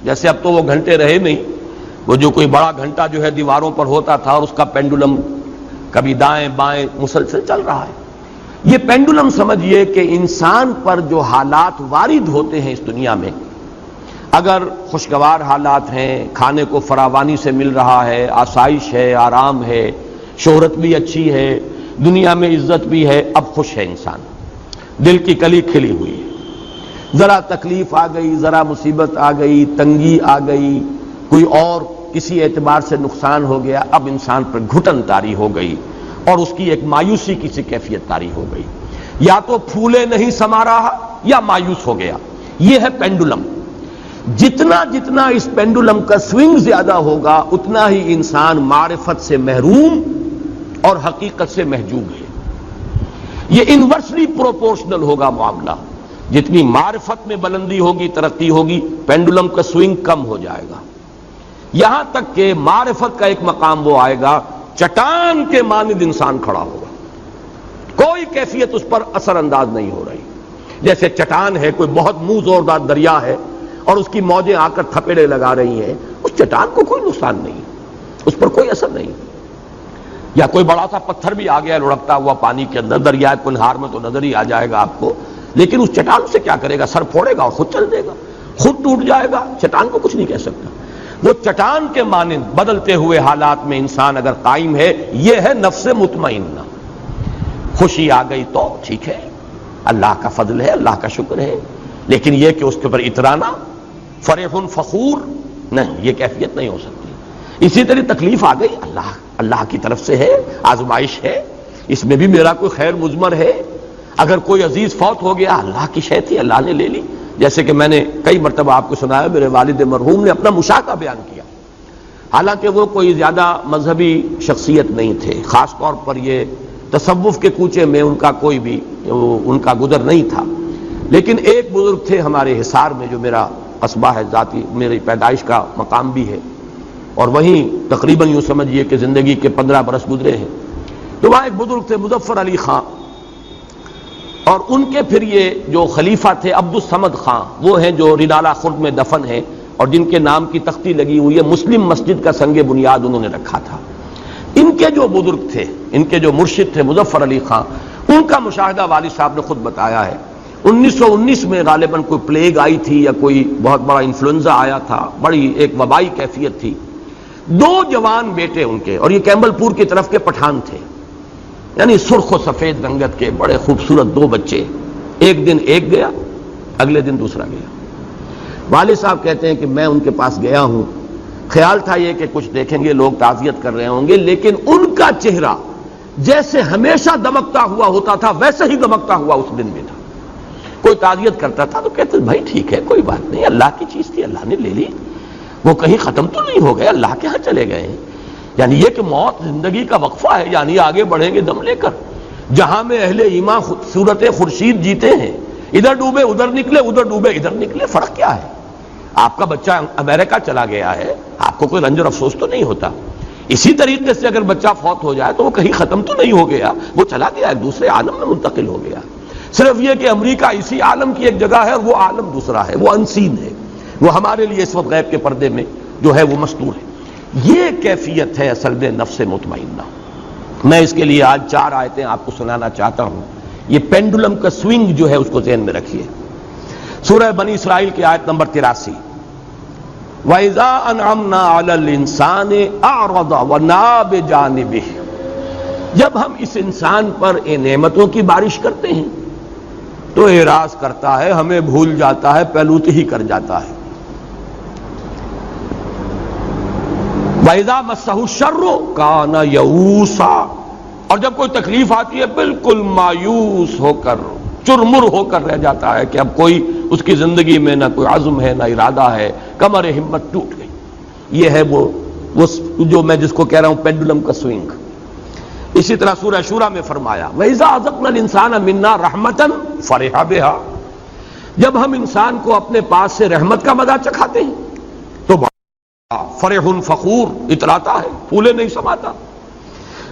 جیسے اب تو وہ گھنٹے رہے نہیں، وہ جو کوئی بڑا گھنٹہ جو ہے دیواروں پر ہوتا تھا اور اس کا پینڈولم کبھی دائیں بائیں مسلسل چل رہا ہے. یہ پینڈولم سمجھیے کہ انسان پر جو حالات وارد ہوتے ہیں اس دنیا میں، اگر خوشگوار حالات ہیں، کھانے کو فراوانی سے مل رہا ہے، آسائش ہے، آرام ہے، شہرت بھی اچھی ہے، دنیا میں عزت بھی ہے، اب خوش ہے انسان، دل کی کلی کھلی ہوئی ہے. ذرا تکلیف آ گئی، ذرا مصیبت آ گئی، تنگی آ گئی، کوئی اور کسی اعتبار سے نقصان ہو گیا، اب انسان پر گھٹن طاری ہو گئی اور اس کی ایک مایوسی کی سی کیفیت طاری ہو گئی. یا تو پھولے نہیں سما رہا یا مایوس ہو گیا. یہ ہے پینڈولم. جتنا جتنا اس پینڈولم کا سوئنگ زیادہ ہوگا اتنا ہی انسان معرفت سے محروم اور حقیقت سے محجوب ہے. یہ انورسلی پروپورشنل ہوگا معاملہ. جتنی معرفت میں بلندی ہوگی، ترقی ہوگی، پینڈولم کا سوئنگ کم ہو جائے گا، یہاں تک کہ معرفت کا ایک مقام وہ آئے گا چٹان کے مانند انسان کھڑا ہوگا، کوئی کیفیت اس پر اثر انداز نہیں ہو رہی. جیسے چٹان ہے، کوئی بہت منہ زوردار دریا ہے اور اس کی موجیں آ کر تھپیڑے لگا رہی ہیں، اس چٹان کو کوئی نقصان نہیں، اس پر کوئی اثر نہیں. یا کوئی بڑا سا پتھر بھی آ گیا لڑکتا ہوا پانی کے اندر، دریائے کنہار میں تو نظر ہی آ جائے گا آپ کو، لیکن اس چٹان سے کیا کرے گا؟ سر پھوڑے گا اور خود چل دے گا، خود ٹوٹ جائے گا. چٹان کو کچھ نہیں کہہ سکتا. وہ چٹان کے مانند بدلتے ہوئے حالات میں انسان اگر قائم ہے، یہ ہے نفس مطمئنہ. خوشی آ گئی تو ٹھیک ہے، اللہ کا فضل ہے، اللہ کا شکر ہے، لیکن یہ کہ اس کے اوپر اترانا، فرح فخور، نہیں، یہ کیفیت نہیں ہو سکتی۔ اسی طرح تکلیف آ گئی، اللہ کی طرف سے ہے، آزمائش ہے، اس میں بھی میرا کوئی خیر مضمر ہے۔ اگر کوئی عزیز فوت ہو گیا، اللہ کی شے تھی، اللہ نے لے لی، جیسے کہ میں نے کئی مرتبہ آپ کو سنایا، میرے والد مرحوم نے اپنا مشاہدہ بیان کیا، حالانکہ وہ کوئی زیادہ مذہبی شخصیت نہیں تھے، خاص طور پر یہ تصوف کے کوچے میں ان کا کوئی بھی ان کا گزر نہیں تھا، لیکن ایک بزرگ تھے ہمارے حصار میں، جو میرا قصبہ ہے، ذاتی میری پیدائش کا مقام بھی ہے، اور وہیں تقریباً یوں سمجھیے کہ زندگی کے 15 برس گزرے ہیں۔ تو وہاں ایک بزرگ تھے مظفر علی خان، اور ان کے پھر یہ جو خلیفہ تھے عبد الصمد خان، وہ ہیں جو رنالہ خرد میں دفن ہیں، اور جن کے نام کی تختی لگی ہوئی ہے، مسلم مسجد کا سنگ بنیاد انہوں نے رکھا تھا۔ ان کے جو بزرگ تھے، ان کے جو مرشد تھے مظفر علی خان، ان کا مشاہدہ والد صاحب نے خود بتایا ہے۔ 1919 میں غالباً کوئی پلیگ آئی تھی یا کوئی بہت بڑا انفلوئنزا آیا تھا، بڑی ایک وبائی کیفیت تھی۔ 2 جوان بیٹے ان کے، اور یہ کیمبل پور کی طرف کے پٹھان تھے، یعنی سرخ و سفید رنگت کے بڑے خوبصورت 2 بچے، ایک دن ایک گیا، اگلے دن دوسرا گیا۔ والد صاحب کہتے ہیں کہ میں ان کے پاس گیا ہوں، خیال تھا یہ کہ کچھ دیکھیں گے، لوگ تعزیت کر رہے ہوں گے، لیکن ان کا چہرہ جیسے ہمیشہ دمکتا ہوا ہوتا تھا ویسے ہی دمکتا ہوا اس دن بھی تھا۔ کوئی تعزیت کرتا تھا تو کہتے بھائی ٹھیک ہے، کوئی بات نہیں، اللہ کی چیز تھی، اللہ نے لے لی، وہ کہیں ختم تو نہیں ہو گئے، اللہ کے ہاں چلے گئے ہیں۔ یعنی یہ کہ موت زندگی کا وقفہ ہے، یعنی آگے بڑھیں گے دم لے کر۔ جہاں میں اہل ایمان صورت خورشید جیتے ہیں، ادھر ڈوبے ادھر نکلے، ادھر ڈوبے ادھر نکلے، فرق کیا ہے؟ آپ کا بچہ امریکہ چلا گیا ہے، آپ کو کوئی رنج اور افسوس تو نہیں ہوتا۔ اسی طریقے سے اگر بچہ فوت ہو جائے تو وہ کہیں ختم تو نہیں ہو گیا، وہ چلا گیا، ایک دوسرے عالم میں منتقل ہو گیا۔ صرف یہ کہ امریکہ اسی عالم کی ایک جگہ ہے اور وہ عالم دوسرا ہے، وہ انسین ہے، وہ ہمارے لیے اس وقت غیب کے پردے میں جو ہے وہ مستور ہے۔ یہ کیفیت ہے اصل میں نفس مطمئنہ۔ میں اس کے لیے آج 4 آیتیں آپ کو سنانا چاہتا ہوں۔ یہ پینڈولم کا سوئنگ جو ہے اس کو ذہن میں رکھیے۔ سورہ بنی اسرائیل کی آیت نمبر 83، وَإِذَا أَنْعَمْنَا عَلَى الْإِنسَانِ أَعْرَضَ وَنَأَىٰ بِجَانِبِهِ، جب ہم اس انسان پر نعمتوں کی بارش کرتے ہیں تو اعراض کرتا ہے، ہمیں بھول جاتا ہے، پہلوت ہی کر جاتا ہے۔ وَإِذَا مَسَّهُ الشَّرُّ كَانَ يَئُوسًا، اور جب کوئی تکلیف آتی ہے بالکل مایوس ہو کر، چرمر ہو کر رہ جاتا ہے کہ اب کوئی اس کی زندگی میں نہ کوئی عزم ہے، نہ ارادہ ہے، کمر ہمت ٹوٹ گئی۔ یہ ہے وہ جو میں جس کو کہہ رہا ہوں پینڈولم کا سوئنگ۔ اسی طرح سورہ شورى میں فرمایا وَإِذَا أَذَقْنَا الْإِنسَانَ مِنَّا رَحْمَةً فَرِحَ بِهَا، جب ہم انسان کو اپنے پاس سے رحمت کا مزہ چکھاتے ہیں تو فرح فخور اتراتا ہے، پھولے نہیں سماتا۔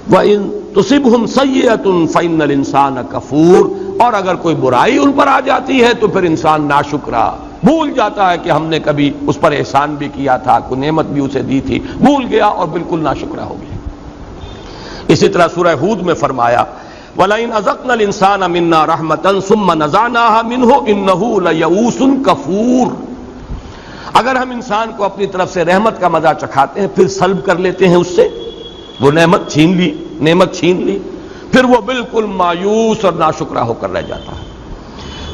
وَإِن تُصِبْهُمْ سَيِّئَةٌ فَإِنَّ الْإِنسَانَ كَفُورٌ، اور اگر کوئی برائی ان پر آ جاتی ہے تو پھر انسان ناشکرا، بھول جاتا ہے کہ ہم نے کبھی اس پر احسان بھی کیا تھا، کوئی نعمت بھی اسے دی تھی، بھول گیا اور بالکل ناشکرا ہو گیا۔ اسی طرح سورہ ہود میں فرمایا وَلَئِنْ أَذَقْنَا الْإِنسَانَ مِنَّا رَحْمَةً ثُمَّ نَزَعْنَاهَا مِنْهُ إِنَّهُ لَيَئُوسٌ كَفُورٌ، اگر ہم انسان کو اپنی طرف سے رحمت کا مزہ چکھاتے ہیں پھر سلب کر لیتے ہیں اس سے، وہ نعمت چھین لی، پھر وہ بالکل مایوس اور ناشکرا ہو کر رہ جاتا ہے۔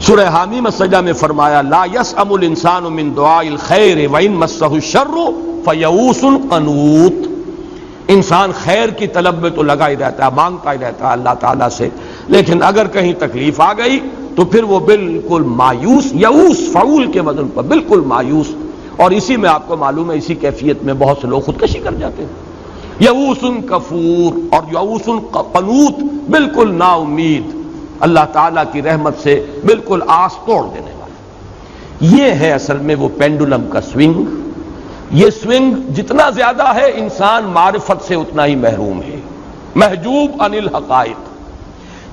سورہ حامیم السجدہ میں فرمایا لا یسأم الانسان من دعاء الخیر وان مسہ الشر فیئوس قنوط، انسان خیر کی طلب میں تو لگا ہی رہتا ہے، مانگتا ہی رہتا ہے اللہ تعالیٰ سے، لیکن اگر کہیں تکلیف آ گئی تو پھر وہ بالکل مایوس، یئوس فعول کے وزن پر بالکل مایوس، اور اسی میں آپ کو معلوم ہے اسی کیفیت میں بہت سے لوگ خودکشی کر جاتے ہیں۔ یئوس کفور اور یئوس قنوط، بالکل نا امید، اللہ تعالیٰ کی رحمت سے بالکل آس توڑ دینے والا۔ یہ ہے اصل میں وہ پینڈولم کا سوئنگ۔ یہ سوئنگ جتنا زیادہ ہے انسان معرفت سے اتنا ہی محروم ہے، محجوب عن الحقائق۔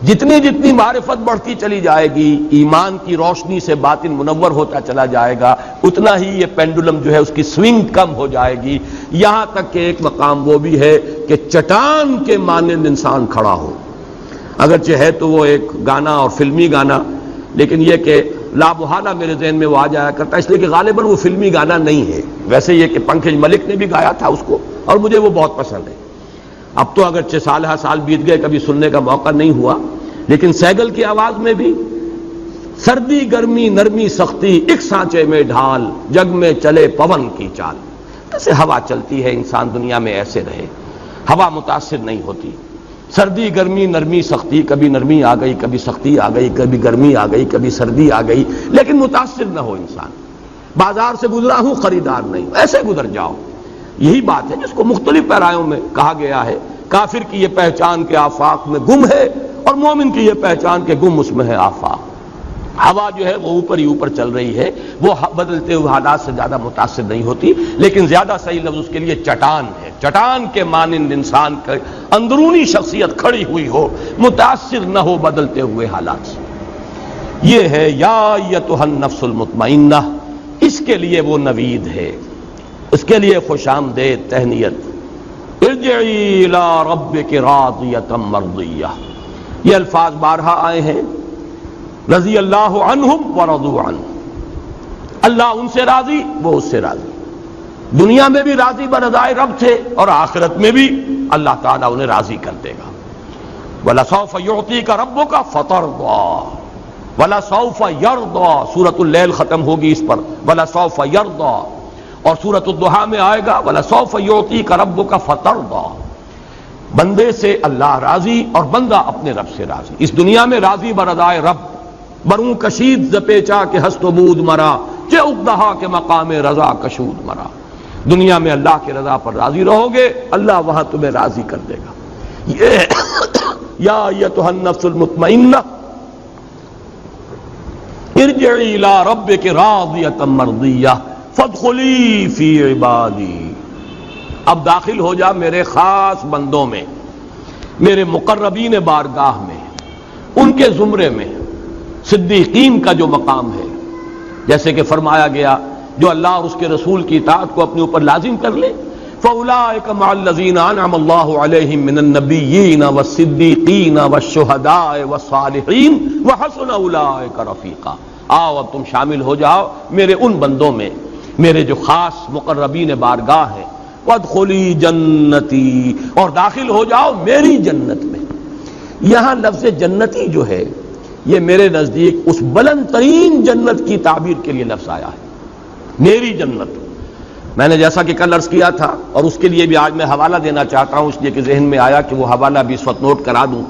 جتنی معرفت بڑھتی چلی جائے گی، ایمان کی روشنی سے باطن منور ہوتا چلا جائے گا، اتنا ہی یہ پینڈولم جو ہے اس کی سوئنگ کم ہو جائے گی، یہاں تک کہ ایک مقام وہ بھی ہے کہ چٹان کے مانند انسان کھڑا ہو۔ اگرچہ ہے تو وہ ایک گانا اور فلمی گانا، لیکن یہ کہ لا محالہ میرے ذہن میں وہ آ جایا کرتا ہے، اس لیے کہ غالباً وہ فلمی گانا نہیں ہے۔ ویسے یہ کہ پنکج ملک نے بھی گایا تھا اس کو، اور مجھے وہ بہت پسند ہے۔ اب تو اگرچہ سال بیت گئے، کبھی سننے کا موقع نہیں ہوا، لیکن سیگل کی آواز میں بھی سردی گرمی نرمی سختی ایک سانچے میں ڈھال، جگ میں چلے پون کی چال۔ ایسے ہوا چلتی ہے، انسان دنیا میں ایسے رہے، ہوا متاثر نہیں ہوتی۔ سردی گرمی نرمی سختی، کبھی نرمی آ گئی کبھی سختی آ گئی، کبھی گرمی آ گئی کبھی سردی آ گئی، لیکن متاثر نہ ہو انسان۔ بازار سے گزرا ہوں خریدار نہیں، ایسے گزر جاؤ۔ یہی بات ہے جس کو مختلف پیرایوں میں کہا گیا ہے، کافر کی یہ پہچان کے آفاق میں گم ہے، اور مومن کی یہ پہچان کے گم اس میں ہے آفاق۔ ہوا جو ہے وہ اوپر ہی اوپر چل رہی ہے، وہ بدلتے ہوئے حالات سے زیادہ متاثر نہیں ہوتی، لیکن زیادہ صحیح لفظ اس کے لیے چٹان ہے۔ چٹان کے مانند انسان کا اندرونی شخصیت کھڑی ہوئی ہو، متاثر نہ ہو بدلتے ہوئے حالات سے۔ یہ ہے یا ایتھا النفس المطمئنہ، اس کے لیے وہ نوید ہے، اس کے لیے خوش آمدید تہنیت۔ ارجعی الی ربک راضیۃ مرضیہ، یہ الفاظ بارہا آئے ہیں۔ رضی اللہ عنہم ورضوا عنہ، اللہ ان سے راضی وہ اس سے راضی۔ دنیا میں بھی راضی برضائے رب تھے، اور آخرت میں بھی اللہ تعالیٰ انہیں راضی کر دے گا۔ وَلَسَوْفَ يُعْطِيكَ رَبُّكَ فَتَرْضَىٰ وَلَسَوْفَ يَرْضَىٰ، سورۃ اللیل ختم ہوگی اس پر، وَلَسَوْفَ يَرْضَىٰ، اور سورۃ الضحیٰ میں آئے گا وَلَسَوْفَ يُعْطِيكَ رَبُّكَ فَتَرْضَىٰ۔ بندے سے اللہ راضی اور بندہ اپنے رب سے راضی۔ اس دنیا میں راضی برضائے رب، بروں کشید ز پیچا کے ہست و بود مرا، چہ اقدہا کے مقام رضا کشود مرا۔ دنیا میں اللہ کی رضا پر راضی رہو گے، اللہ وہاں تمہیں راضی کر دے گا۔ یہ یا ایتھا النفس المطمئنہ ارجعی الی ربک راضیۃ مرضیہ فادخلی فی عبادی، اب داخل ہو جا میرے خاص بندوں میں، میرے مقربین بارگاہ میں، ان کے زمرے میں۔ صدیقین کا جو مقام ہے، جیسے کہ فرمایا گیا جو اللہ اور اس کے رسول کی اطاعت کو اپنے اوپر لازم کر لے، فَأُولَٰئِكَ مَعَ الَّذِينَ أَنْعَمَ اللَّهُ عَلَيْهِم مِّنَ النَّبِيِّينَ وَالصِّدِّيقِينَ وَالشُّهَدَاءِ وَالصَّالِحِينَ وَحَسُنَ أُولَٰئِكَ رَفِيقًا۔ آؤ اب تم شامل ہو جاؤ میرے ان بندوں میں، میرے جو خاص مقربین بارگاہ ہیں۔ وَادْخُلِي جَنَّتِي، اور داخل ہو جاؤ میری جنت میں۔ یہاں لفظ جنتی جو ہے یہ میرے نزدیک اس بلند ترین جنت کی تعبیر کے لیے لفظ آیا ہے، میری جنت۔ میں نے جیسا کہ کل عرض کیا تھا، اور اس کے لیے بھی آج میں حوالہ دینا چاہتا ہوں، اس لیے کہ ذہن میں آیا کہ وہ حوالہ بھی اس وقت نوٹ کرا دوں۔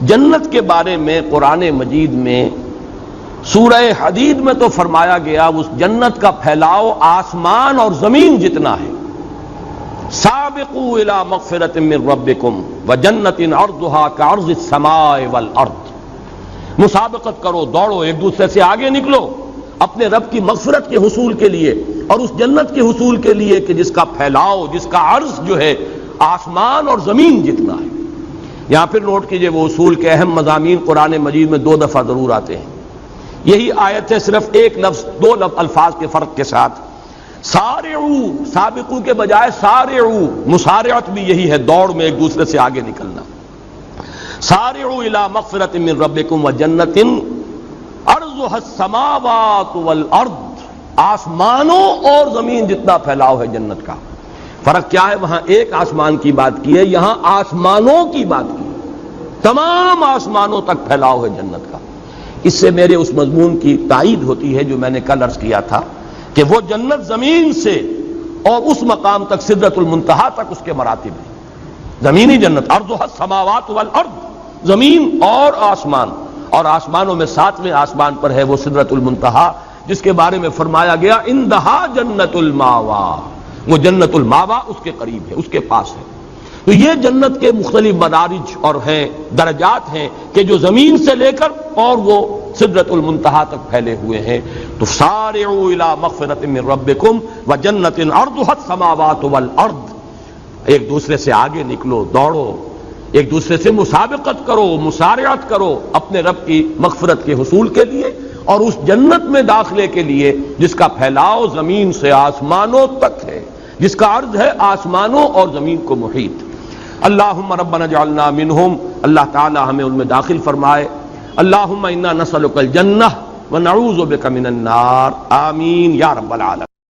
جنت کے بارے میں قرآن مجید میں سورہ حدید میں تو فرمایا گیا اس جنت کا پھیلاؤ آسمان اور زمین جتنا ہے۔ سابقوا الی مغفرۃ من ربکم وجنۃ عرضھا کعرض السماء والارض، مسابقت کرو، دوڑو، ایک دوسرے سے آگے نکلو اپنے رب کی مغفرت کے حصول کے لیے، اور اس جنت کے حصول کے لیے کہ جس کا پھیلاؤ، جس کا عرض جو ہے آسمان اور زمین جتنا ہے۔ یہاں پھر نوٹ کیجئے وہ اصول کے اہم مضامین قرآن مجید میں 2 دفعہ ضرور آتے ہیں۔ یہی آیت ہے صرف ایک لفظ، 2 الفاظ کے فرق کے ساتھ۔ سارعوا، سابقو کے بجائے سارعوا، مسارعت بھی یہی ہے، دوڑ میں ایک دوسرے سے آگے نکلنا۔ سارعوا الی مغفرۃ من ربکم وجنۃ عرضھا السماوات والارض، آسمانوں اور زمین جتنا پھیلاؤ ہے جنت کا۔ فرق کیا ہے؟ وہاں ایک آسمان کی بات کی ہے، یہاں آسمانوں کی بات کی ہے، تمام آسمانوں تک پھیلاؤ ہے جنت کا۔ اس سے میرے اس مضمون کی تائید ہوتی ہے جو میں نے کل عرض کیا تھا کہ وہ جنت زمین سے اور اس مقام تک سدرۃ المنتہا تک اس کے مراتب ہیں۔ زمینی جنت عرضھا السماوات والارض، زمین اور آسمان، اور آسمانوں میں 7ویں آسمان پر ہے وہ سدرۃ المنتہا، جس کے بارے میں فرمایا گیا اندہا جنت الماوا، وہ جنت الماوا اس کے قریب ہے، اس کے پاس ہے۔ تو یہ جنت کے مختلف مدارج اور ہیں، درجات ہیں کہ جو زمین سے لے کر اور وہ سدرۃ المنتہا تک پھیلے ہوئے ہیں۔ تو سارعوا الی مغفرۃ من ربکم وجنۃ عرضھا السماوات والارض، ایک دوسرے سے آگے نکلو، دوڑو، ایک دوسرے سے مسابقت کرو، مسارعت کرو اپنے رب کی مغفرت کے حصول کے لیے اور اس جنت میں داخلے کے لیے جس کا پھیلاؤ زمین سے آسمانوں تک ہے، جس کا عرض ہے آسمانوں اور زمین کو محیط۔ اللہم ربنا اجعلنا منہم، اللہ تعالی ہمیں ان میں داخل فرمائے۔ اللہم انا نسألک الجنہ ونعوذ بک من النار، آمین یا رب العالمین۔